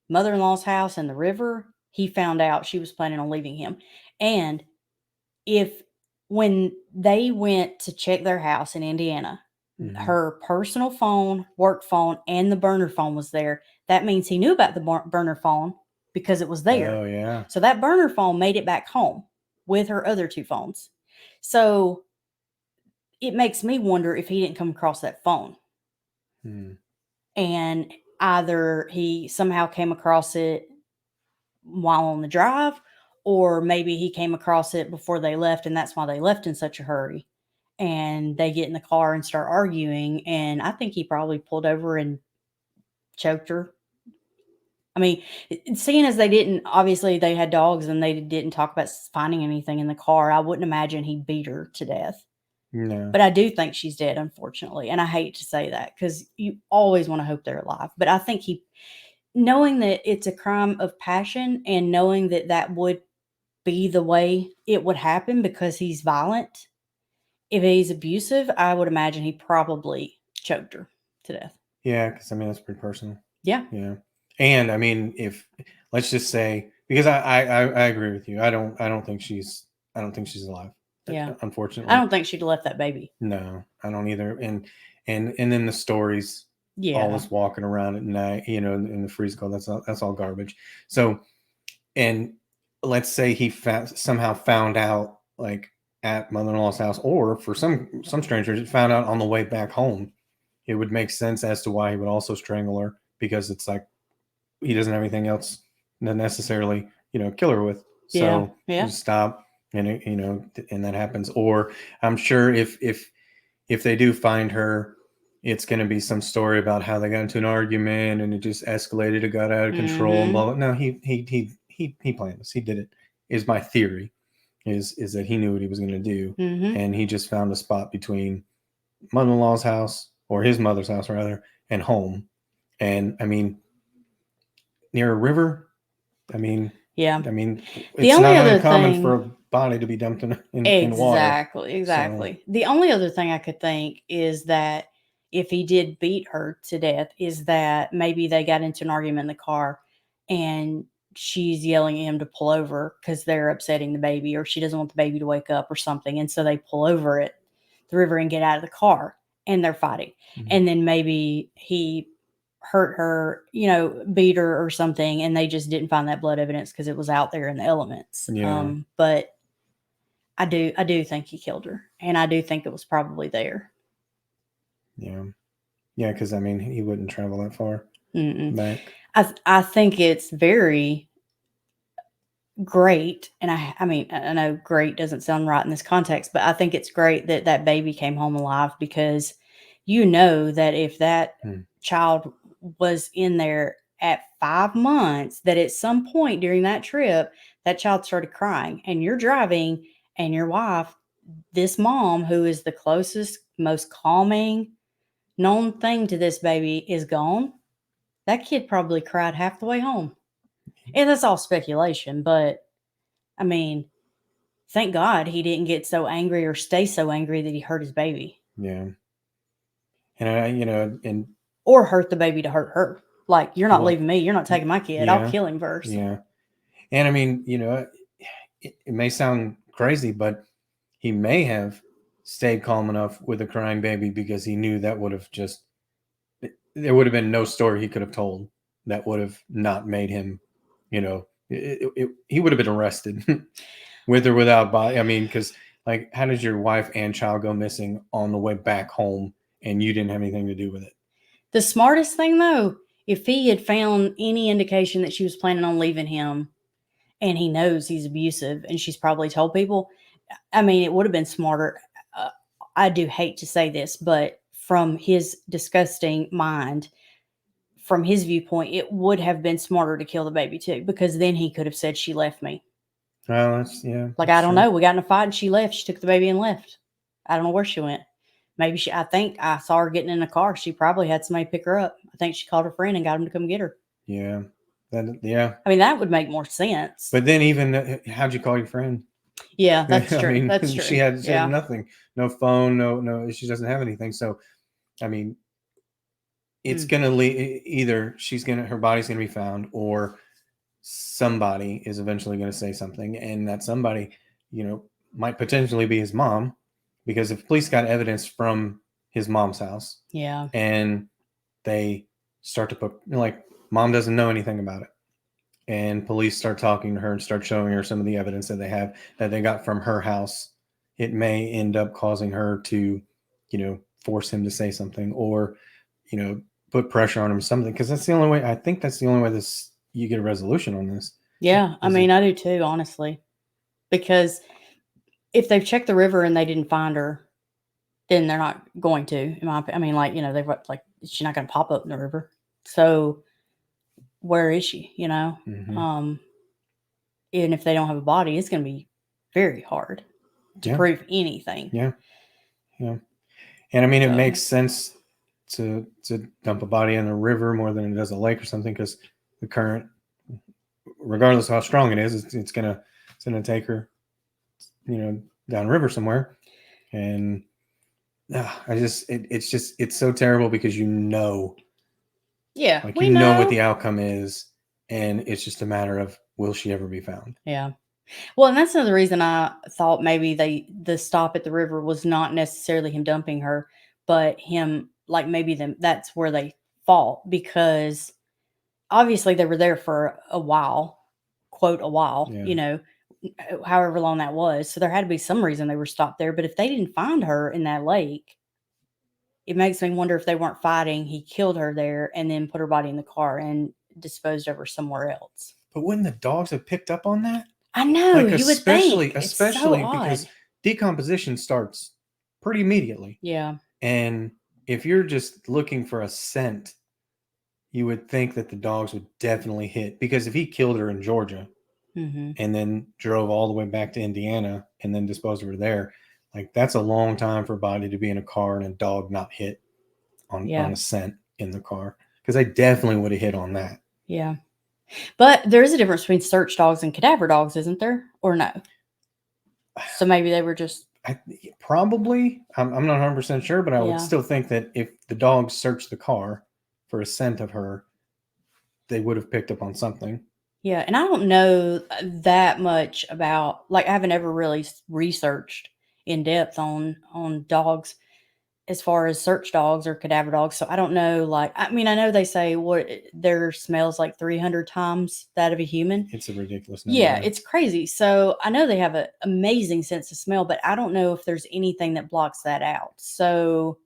B: mother-in-law's house and the river, he found out she was planning on leaving him. And when they went to check their house in Indiana, her personal phone, work phone, and the burner phone was there. That means he knew about the burner phone because it was there.
A: Oh, yeah.
B: So that burner phone made it back home with her other two phones. So it makes me wonder if he didn't come across that phone. And either he somehow came across it while on the drive, or maybe he came across it before they left, and that's why they left in such a hurry. And they get in the car and start arguing, and I think he probably pulled over and choked her. I mean, seeing as obviously they had dogs and they didn't talk about finding anything in the car, I wouldn't imagine he beat her to death.
A: No.
B: But I do think she's dead, unfortunately. And I hate to say that because you always want to hope they're alive. But I think knowing that it's a crime of passion and knowing that that would be the way it would happen because he's violent, if he's abusive, I would imagine he probably choked her to death.
A: Yeah, because I mean, that's pretty personal.
B: Yeah.
A: Yeah. And I mean, if let's just say, because I agree with you. I don't think she's alive.
B: Yeah.
A: Unfortunately.
B: I don't think she'd have left that baby.
A: No, I don't either. And then the stories, all this walking around at night, in the freeze cold, that's all garbage. So, and let's say he somehow found out, like at mother-in-law's house, or for some strangers, found out on the way back home. It would make sense as to why he would also strangle her, because it's like he doesn't have anything else to necessarily, kill her with. So you stop, and and that happens. Or I'm sure if they do find her, it's going to be some story about how they got into an argument and it just escalated, it got out of control, and blah, blah. No, he planned this. He did it. Is my theory, is that he knew what he was going to do, and he just found a spot between mother-in-law's house, or his mother's house rather, and home. And I mean, near a river. I mean, it's not uncommon for a body to be dumped in water.
B: Exactly. So. The only other thing I could think is that if he did beat her to death, is that maybe they got into an argument in the car and she's yelling at him to pull over because they're upsetting the baby, or she doesn't want the baby to wake up or something. And so they pull over at the river and get out of the car, and they're fighting. And then maybe he hurt her, beat her or something, and they just didn't find that blood evidence because it was out there in the elements.
A: Yeah.
B: But I do think he killed her, and I do think it was probably there.
A: Yeah. Yeah, because I mean, he wouldn't travel that far back.
B: I think it's very great, and I mean, I know great doesn't sound right in this context, but I think it's great that that baby came home alive, because that if that child was in there at 5 months, that at some point during that trip, that child started crying, and you're driving, and your wife, this mom, who is the closest, most calming known thing to this baby, is gone. That kid probably cried half the way home. And that's all speculation, but I mean, thank God he didn't get so angry or stay so angry that he hurt his baby.
A: Yeah. And
B: or hurt the baby to hurt her. Like, you're not leaving me. You're not taking my kid. I'll kill him first.
A: Yeah. And I mean, it may sound crazy, but he may have stayed calm enough with a crying baby because he knew that would have there would have been no story he could have told that would have not made him, he would have been arrested with or without body. I mean, because like, how did your wife and child go missing on the way back home and you didn't have anything to do with it?
B: The smartest thing, though, if he had found any indication that she was planning on leaving him, and he knows he's abusive, and she's probably told people, I mean, it would have been smarter. I do hate to say this, but from his disgusting mind, from his viewpoint, it would have been smarter to kill the baby too, because then he could have said, she left me.
A: Well,
B: like, I don't know. We got in a fight and she left. She took the baby and left. I don't know where she went. Maybe I think I saw her getting in a car. She probably had somebody pick her up. I think she called her friend and got him to come get her.
A: Yeah.
B: I mean, that would make more sense.
A: But then even, how'd you call your friend?
B: Yeah, that's true.
A: I mean,
B: that's true.
A: She had nothing. No phone, no, she doesn't have anything. So, I mean, it's going to lead, either her body's going to be found, or somebody is eventually going to say something. And that somebody, might potentially be his mom, because if police got evidence from his mom's house, and they start to put, like, mom doesn't know anything about it, and police start talking to her and start showing her some of the evidence that they have, that they got from her house, it may end up causing her to, force him to say something, or, put pressure on him, something. Because that's the only way, I think that's the only way you get a resolution on this,
B: Yeah, I mean, I do too, honestly. Because if they've checked the river and they didn't find her, then they're not going to. I mean, like, they've like, she's not going to pop up in the river. So where is she? And if they don't have a body, it's going to be very hard to prove anything.
A: Yeah. And I mean, it makes sense to dump a body in a river more than it does a lake or something, because the current, regardless of how strong it is, it's gonna take her, downriver somewhere. And it's so terrible, because
B: yeah,
A: like we know what the outcome is, and it's just a matter of, will she ever be found?
B: Yeah. Well, and that's another reason I thought maybe the stop at the river was not necessarily him dumping her, but him, like, maybe that's where they fought, because obviously they were there for a while, quote, a while, however long that was. So there had to be some reason they were stopped there. But if they didn't find her in that lake, it makes me wonder if they weren't fighting. He killed her there and then put her body in the car and disposed of her somewhere else.
A: But wouldn't the dogs have picked up on that?
B: I know, like, you would think.
A: Especially so because decomposition starts pretty immediately.
B: Yeah.
A: And if you're just looking for a scent, you would think that the dogs would definitely hit, because if he killed her in Georgia and then drove all the way back to Indiana and then disposed of her there, like, that's a long time for a body to be in a car and a dog not hit on a scent in the car, because they definitely would have hit on that.
B: Yeah. But there is a difference between search dogs and cadaver dogs, isn't there? Or no? So maybe they were just...
A: probably. I'm not 100% sure, but I would still think that if the dogs searched the car for a scent of her, they would have picked up on something.
B: Yeah, and I don't know that much about, like, I haven't ever really researched in depth on dogs as far as search dogs or cadaver dogs. So I don't know, like, I mean, I know they say their smells like 300 times that of a human.
A: It's a ridiculous number.
B: Yeah, it's crazy. So I know they have an amazing sense of smell, but I don't know if there's anything that blocks that out. So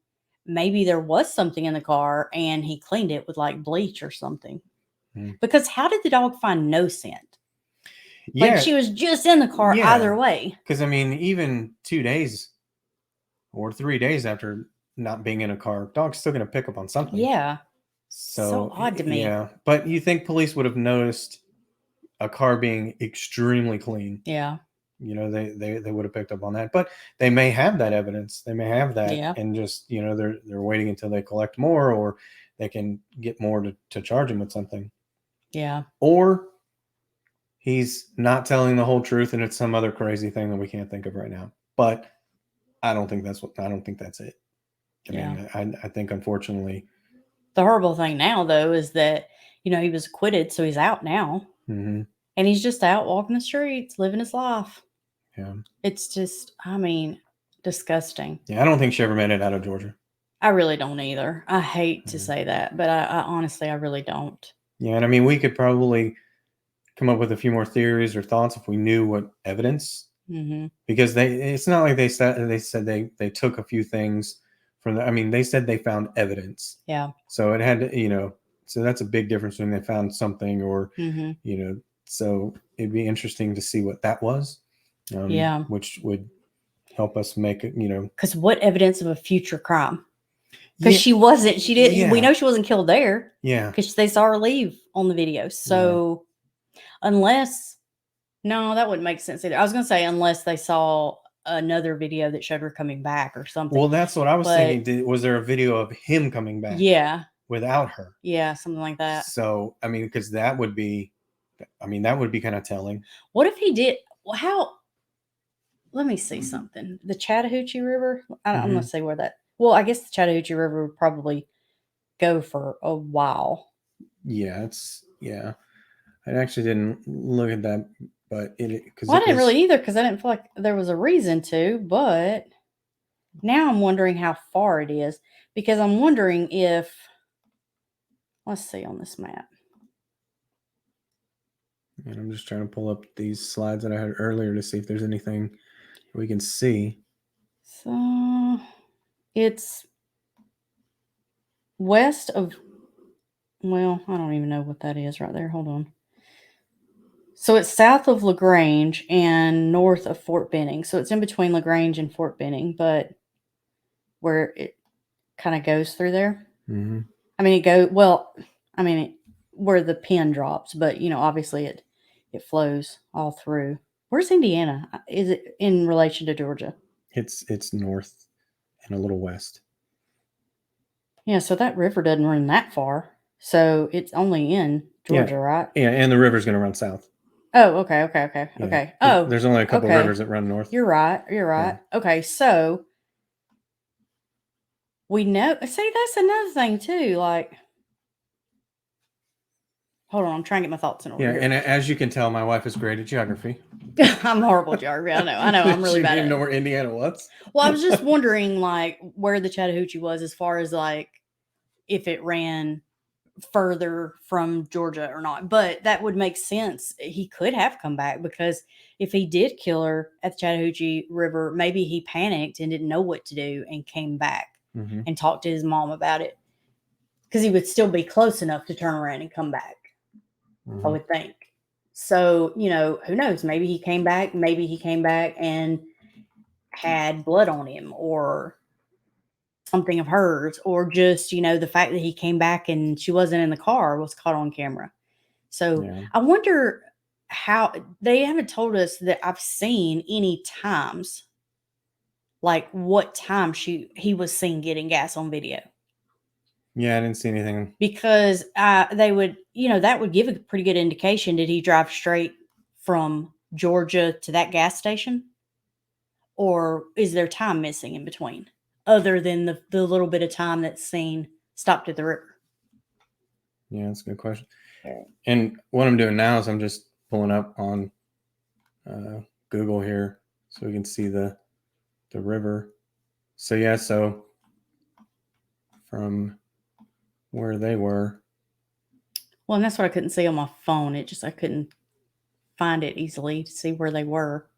B: maybe there was something in the car and he cleaned it with, like, bleach or something. Because how did the dog find no scent? Yeah. Like, she was just in the car either way.
A: Because, I mean, even 2 days or 3 days after not being in a car, dog's still going to pick up on something.
B: Yeah. So odd to me.
A: Yeah. But you think police would have noticed a car being extremely clean.
B: Yeah.
A: They would have picked up on that. But they may have that evidence. They may have that. And just, they're waiting until they collect more, or they can get more to charge him with something.
B: Yeah.
A: Or he's not telling the whole truth and it's some other crazy thing that we can't think of right now. But I don't think that's it. I mean, I think, unfortunately,
B: the horrible thing now, though, is that, he was acquitted, so he's out now. And he's just out walking the streets, living his life.
A: Yeah.
B: It's just, I mean, disgusting.
A: Yeah, I don't think she ever made it out of Georgia.
B: I really don't either. I hate to say that, but I honestly, I really don't.
A: Yeah, and I mean, we could probably come up with a few more theories or thoughts if we knew what evidence. Because it's not like they said they took a few things from I mean, they said they found evidence.
B: Yeah. So
A: it had to, so that's a big difference when they found something, or, so it'd be interesting to see what that was. Which would help us make it,
B: Because what evidence of a future crime? Because she didn't, we know she wasn't killed there.
A: Yeah.
B: Because they saw her leave on the video. So unless, no, that wouldn't make sense either. I was going to say, unless they saw another video that showed her coming back or something.
A: Well, that's what I was thinking. Was there a video of him coming back?
B: Yeah.
A: Without her?
B: Yeah, something like that.
A: So, I mean, because that would be kind of telling.
B: What if he did? How? Let me see something. The Chattahoochee River? I'm going to say where that. Well, I guess the Chattahoochee River would probably go for a while.
A: Yeah, I actually didn't look at that, but I
B: didn't really either, because I didn't feel like there was a reason to. But now I'm wondering how far it is, because I'm wondering if, let's see on this map.
A: And I'm just trying to pull up these slides that I had earlier to see if there's anything we can see.
B: So it's west of, well, I don't even know what that is right there. Hold on. So it's south of LaGrange and north of Fort Benning. So it's in between LaGrange and Fort Benning, but where it kind of goes through there.
A: Mm-hmm.
B: I mean, where the pin drops, but obviously it flows all through. Where's Indiana? Is it in relation to Georgia?
A: It's north and a little west.
B: Yeah, so that river doesn't run that far. So it's only in Georgia, right?
A: Yeah, and the river's going to run south.
B: Oh, okay. Oh,
A: there's only a couple rivers that run north.
B: You're right. Yeah. Okay, so we know. See, that's another thing too. Like, hold on, I'm trying to get my thoughts in order.
A: Yeah, and as you can tell, my wife is great at geography.
B: I'm horrible at geography. I know. I'm really bad.
A: She didn't know where Indiana was.
B: Well, I was just wondering, like, where the Chattahoochee was, as far as like if it ran further from Georgia or not. But that would make sense. He could have come back, because if he did kill her at the Chattahoochee River, maybe he panicked and didn't know what to do and came back and talked to his mom about it, because he would still be close enough to turn around and come back. I would think. So, who knows? Maybe he came back. Maybe he came back and had blood on him or something of hers, or just, the fact that he came back and she wasn't in the car was caught on camera. So I wonder how they haven't told us that I've seen any times, like what time he was seen getting gas on video.
A: Yeah, I didn't see anything.
B: Because they would, that would give a pretty good indication. Did he drive straight from Georgia to that gas station? Or is there time missing in between, other than the little bit of time that's seen stopped at the river?
A: Yeah, that's a good question. And what I'm doing now is I'm just pulling up on Google here so we can see the river. So yeah, so from where they were.
B: Well, and that's what I couldn't see on my phone. I couldn't find it easily to see where they were.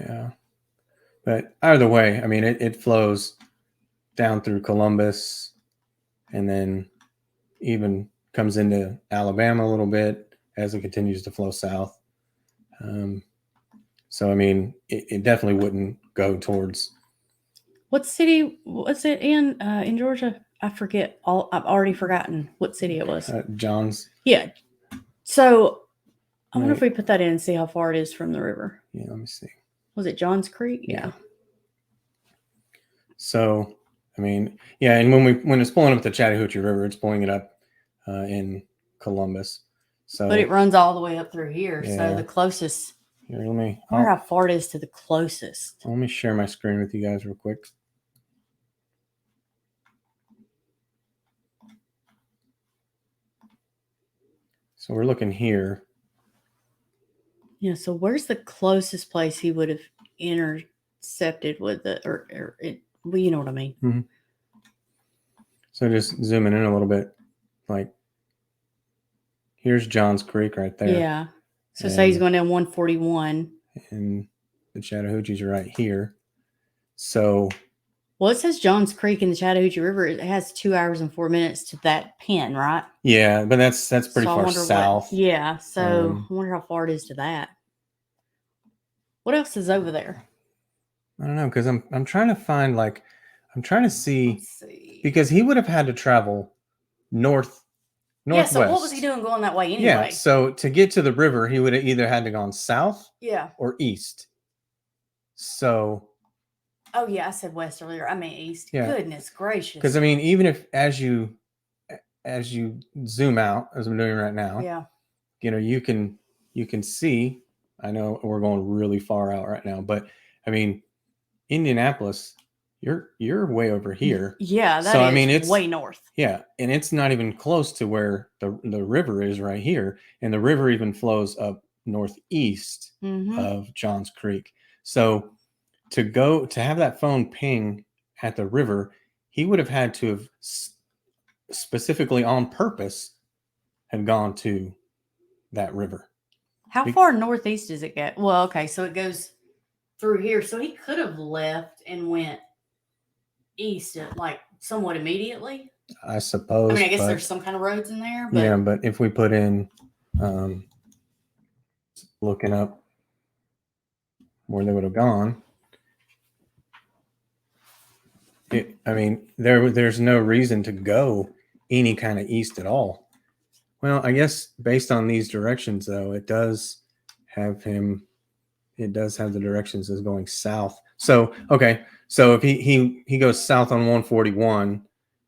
A: Yeah. But either way, I mean, it flows down through Columbus and then even comes into Alabama a little bit as it continues to flow south. So, I mean, it definitely wouldn't go towards.
B: What city was it in Georgia? I forget. I've already forgotten what city it was.
A: Johns.
B: Yeah. So I wonder if we put that in and see how far it is from the river.
A: Yeah, let me see.
B: Was it Johns Creek? Yeah.
A: So, I mean, yeah, and when it's pulling up the Chattahoochee River, it's pulling it up in Columbus. So,
B: but it runs all the way up through here. Yeah. So the closest.
A: Here, I
B: wonder how far it is to the closest.
A: Let me share my screen with you guys real quick. So we're looking here.
B: Yeah. So where's the closest place he would have intercepted with well, you know what I mean.
A: Mm-hmm. So just zooming in a little bit, like here's Johns Creek right there.
B: Yeah. So say he's going down 141.
A: And the Chattahoochee's right here. So.
B: Well, it says Johns Creek in the Chattahoochee River. It has 2 hours and 4 minutes to that pin, right?
A: Yeah, but that's pretty far south.
B: So I wonder how far it is to that. What else is over there?
A: I don't know, because I'm trying to find, like, I'm trying to see, because he would have had to travel northwest.
B: Yeah, so what was he doing going that way anyway?
A: Yeah, so to get to the river, he would have either had to gone south or east. So.
B: Oh, yeah, I said west earlier. I mean east. Yeah. Goodness gracious.
A: Because, I mean, even if as you zoom out, as I'm doing right now, you can see, I know we're going really far out right now, but, I mean, Indianapolis, you're way over here.
B: Yeah, it's way north.
A: Yeah, and it's not even close to where the river is right here, and the river even flows up northeast of Johns Creek. So to have that phone ping at the river, he would have had to have specifically on purpose have gone to that river.
B: How far northeast does it get? Well, okay, so it goes through here. So he could have left and went east like somewhat immediately.
A: I suppose.
B: I mean, I guess there's some kind of roads in there. But...
A: Yeah, but if we put in looking up where they would have gone, I mean, there's no reason to go any kind of east at all. Well, I guess based on these directions, though, it does have him. It does have the directions as going south. So, okay. So if he goes south on 141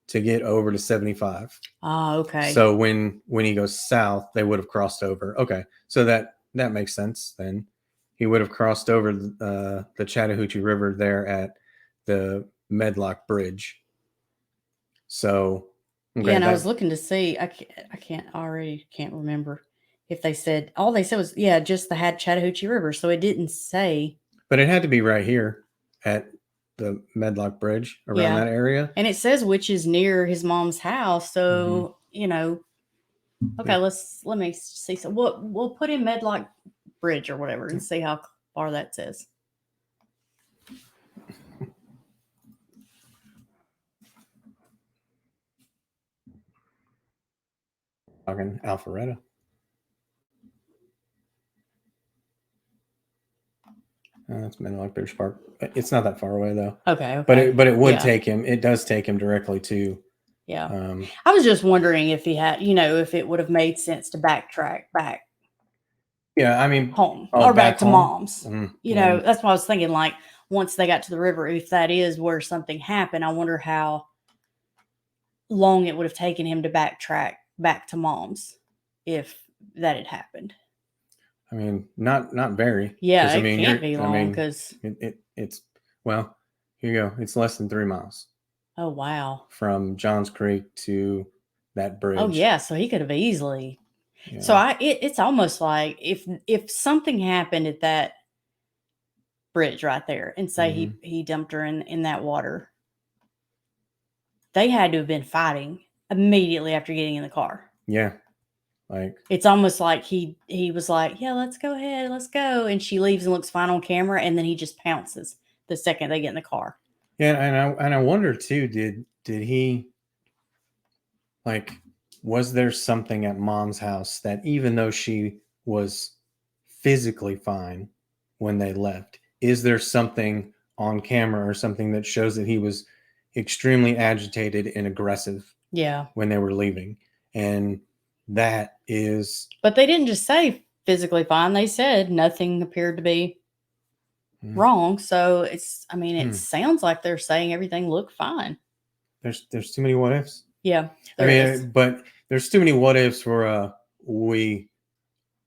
A: to get over to 75.
B: Oh, okay.
A: So when he goes south, they would have crossed over. Okay. So that makes sense then. He would have crossed over the Chattahoochee River there at the Medlock Bridge. So,
B: okay, yeah, and I was looking to see. I can't remember if they said, all they said was, yeah, just the Chattahoochee River. So it didn't say.
A: But it had to be right here at the Medlock Bridge around that area.
B: And it says which is near his mom's house. So, you know, okay, let me see. So we'll put in Medlock Bridge or whatever and see how far that says.
A: Talking Alpharetta. That's Medlock Bridge Park. It's not that far away though.
B: Okay.
A: But it would take him. It does take him directly to.
B: Yeah. I was just wondering if he had, you know, if it would have made sense to backtrack back.
A: Yeah, I mean,
B: home or back to mom's. You know, that's what I was thinking. Like once they got to the river, if that is where something happened, I wonder how long it would have taken him to backtrack back to mom's if that had happened.
A: I mean, not very.
B: Yeah, it can't be long because
A: it's well, here you go. It's less than 3 miles.
B: Oh wow!
A: From Johns Creek to that bridge.
B: Oh yeah, so he could have easily. Yeah. So it's almost like if something happened at that bridge right there, and say he dumped her in that water, they had to have been fighting immediately after getting in the car.
A: Yeah. Like
B: it's almost like he was like, yeah, let's go ahead, let's go. And she leaves and looks fine on camera. And then he just pounces the second they get in the car.
A: Yeah. And I wonder too, did he like, was there something at mom's house that even though she was physically fine when they left, is there something on camera or something that shows that he was extremely agitated and aggressive?
B: Yeah.
A: When they were leaving. And that is.
B: But they didn't just say physically fine. They said nothing appeared to be wrong. So it sounds like they're saying everything looked fine.
A: There's too many what ifs.
B: Yeah.
A: But there's too many what ifs for we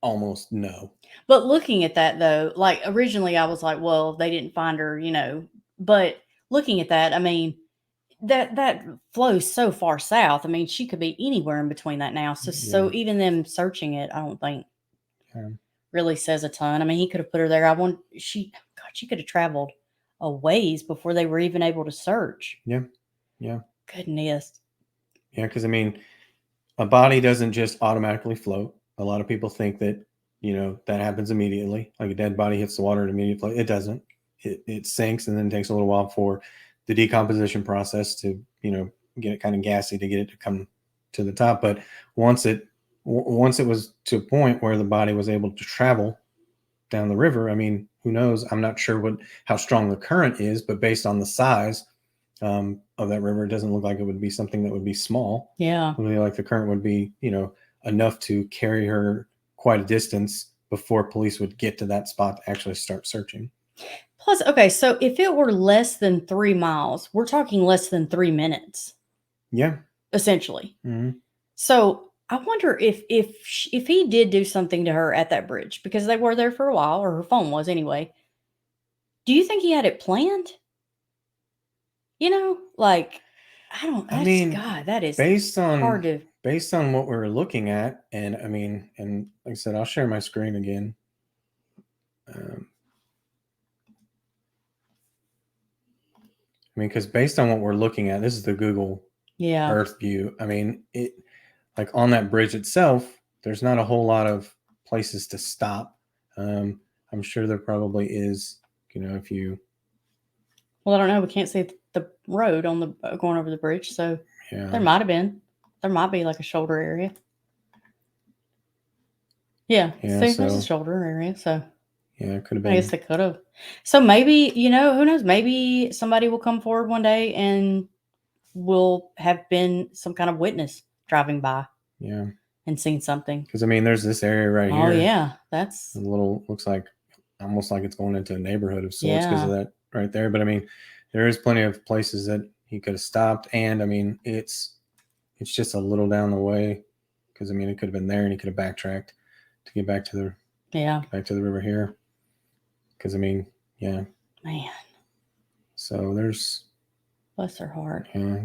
A: almost know.
B: But looking at that though, like originally I was like, well, they didn't find her, you know, but looking at that, I mean, that flows so far south. I mean, she could be anywhere in between that now. So even them searching it, I don't think really says a ton. I mean, he could have put her there. She could have traveled a ways before they were even able to search.
A: Yeah. Yeah.
B: Goodness.
A: Yeah. Cause I mean, a body doesn't just automatically float. A lot of people think that, you know, that happens immediately. Like a dead body hits the water and immediately floats. It doesn't. It sinks and then takes a little while for the decomposition process to, you know, get it kind of gassy to get it to come to the top. But once it was to a point where the body was able to travel down the river, I mean, who knows? I'm not sure how strong the current is, but based on the size of that river, it doesn't look like it would be something that would be small.
B: Yeah.
A: It would be like the current would be, you know, enough to carry her quite a distance before police would get to that spot to actually start searching.
B: Plus, okay, so if it were less than 3 miles, we're talking less than 3 minutes.
A: Yeah.
B: Essentially.
A: Mm-hmm.
B: So I wonder if he did do something to her at that bridge, because they were there for a while, or her phone was anyway. Do you think he had it planned? You know, like, I mean, God, that is hard to.
A: Based on what we're looking at, and I mean, and like I said, I'll share my screen again. I mean, because based on what we're looking at, this is the Google Earth view. I mean, it like on that bridge itself, there's not a whole lot of places to stop. I'm sure there probably is, you know, if you.
B: Well, I don't know. We can't see the road on the going over the bridge, so.
A: Yeah.
B: There might have been. There might be like a shoulder area. Yeah. See, there's a shoulder area. So
A: yeah, it could have been.
B: I guess they could have. So maybe, who knows? Maybe somebody will come forward one day and will have been some kind of witness driving by.
A: Yeah.
B: And seen something.
A: Because there's this area right here.
B: Oh yeah, that's
A: a little, looks like almost like it's going into a neighborhood of sorts because of that right there. But there is plenty of places that he could have stopped, and it's just a little down the way because it could have been there and he could have backtracked to get back to the river here. Because man. So there's,
B: bless her heart.
A: Yeah,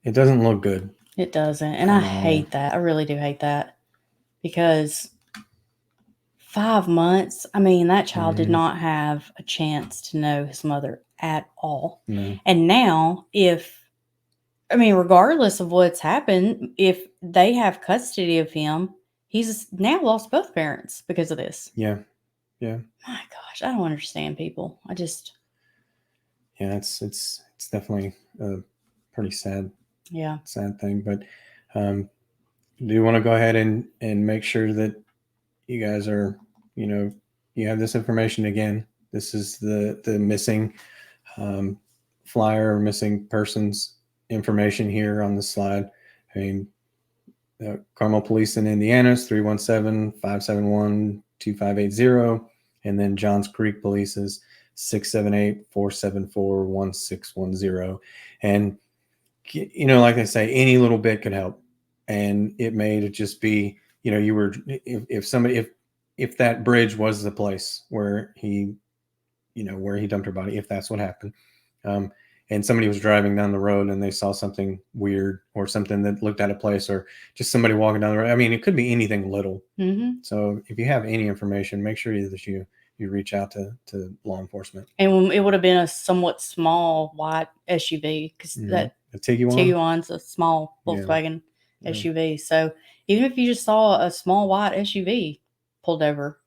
A: it doesn't look good.
B: It doesn't. And I hate that. I really do hate that. Because 5 months, that child did not have a chance to know his mother at all.
A: No.
B: And now, regardless of what's happened, if they have custody of him, he's now lost both parents because of this.
A: Yeah. Yeah.
B: My gosh, I don't understand people. I just.
A: Yeah, it's definitely a pretty sad thing. But do you want to go ahead and make sure that you guys are, you have this information again? This is the missing flyer, missing persons information here on the slide. Carmel Police in Indiana is 317-571-2580, and then Johns Creek Police is 678-474-1610. And like they say, any little bit could help. And it may just be, you were, if that bridge was the place where he dumped her body, if that's what happened, and somebody was driving down the road and they saw something weird or something that looked out of place, or just somebody walking down the road. It could be anything little.
B: Mm-hmm.
A: So if you have any information, make sure that you reach out to law enforcement.
B: And it would have been a somewhat small white SUV because that Tiguan's a small Volkswagen SUV. So even if you just saw a small white SUV pulled over,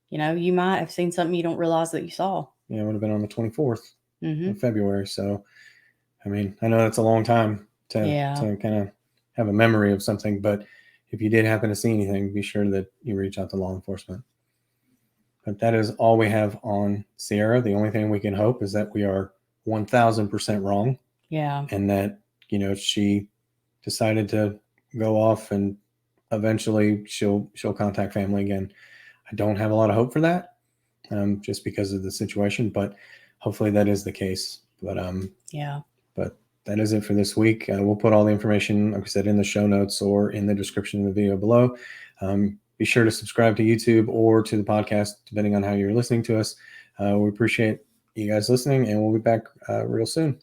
B: you might have seen something you don't realize that you saw.
A: Yeah, it would have been on the 24th of February. So, I know that's a long time to kind of have a memory of something, but if you did happen to see anything, be sure that you reach out to law enforcement. But that is all we have on Ciera. The only thing we can hope is that we are 1,000% wrong.
B: Yeah.
A: And that, she decided to go off and eventually she'll contact family again. I don't have a lot of hope for that, just because of the situation, but hopefully that is the case. But but that is it for this week. We'll put all the information, like I said, in the show notes or in the description of the video below. Be sure to subscribe to YouTube or to the podcast, depending on how you're listening to us. We appreciate you guys listening, and we'll be back real soon.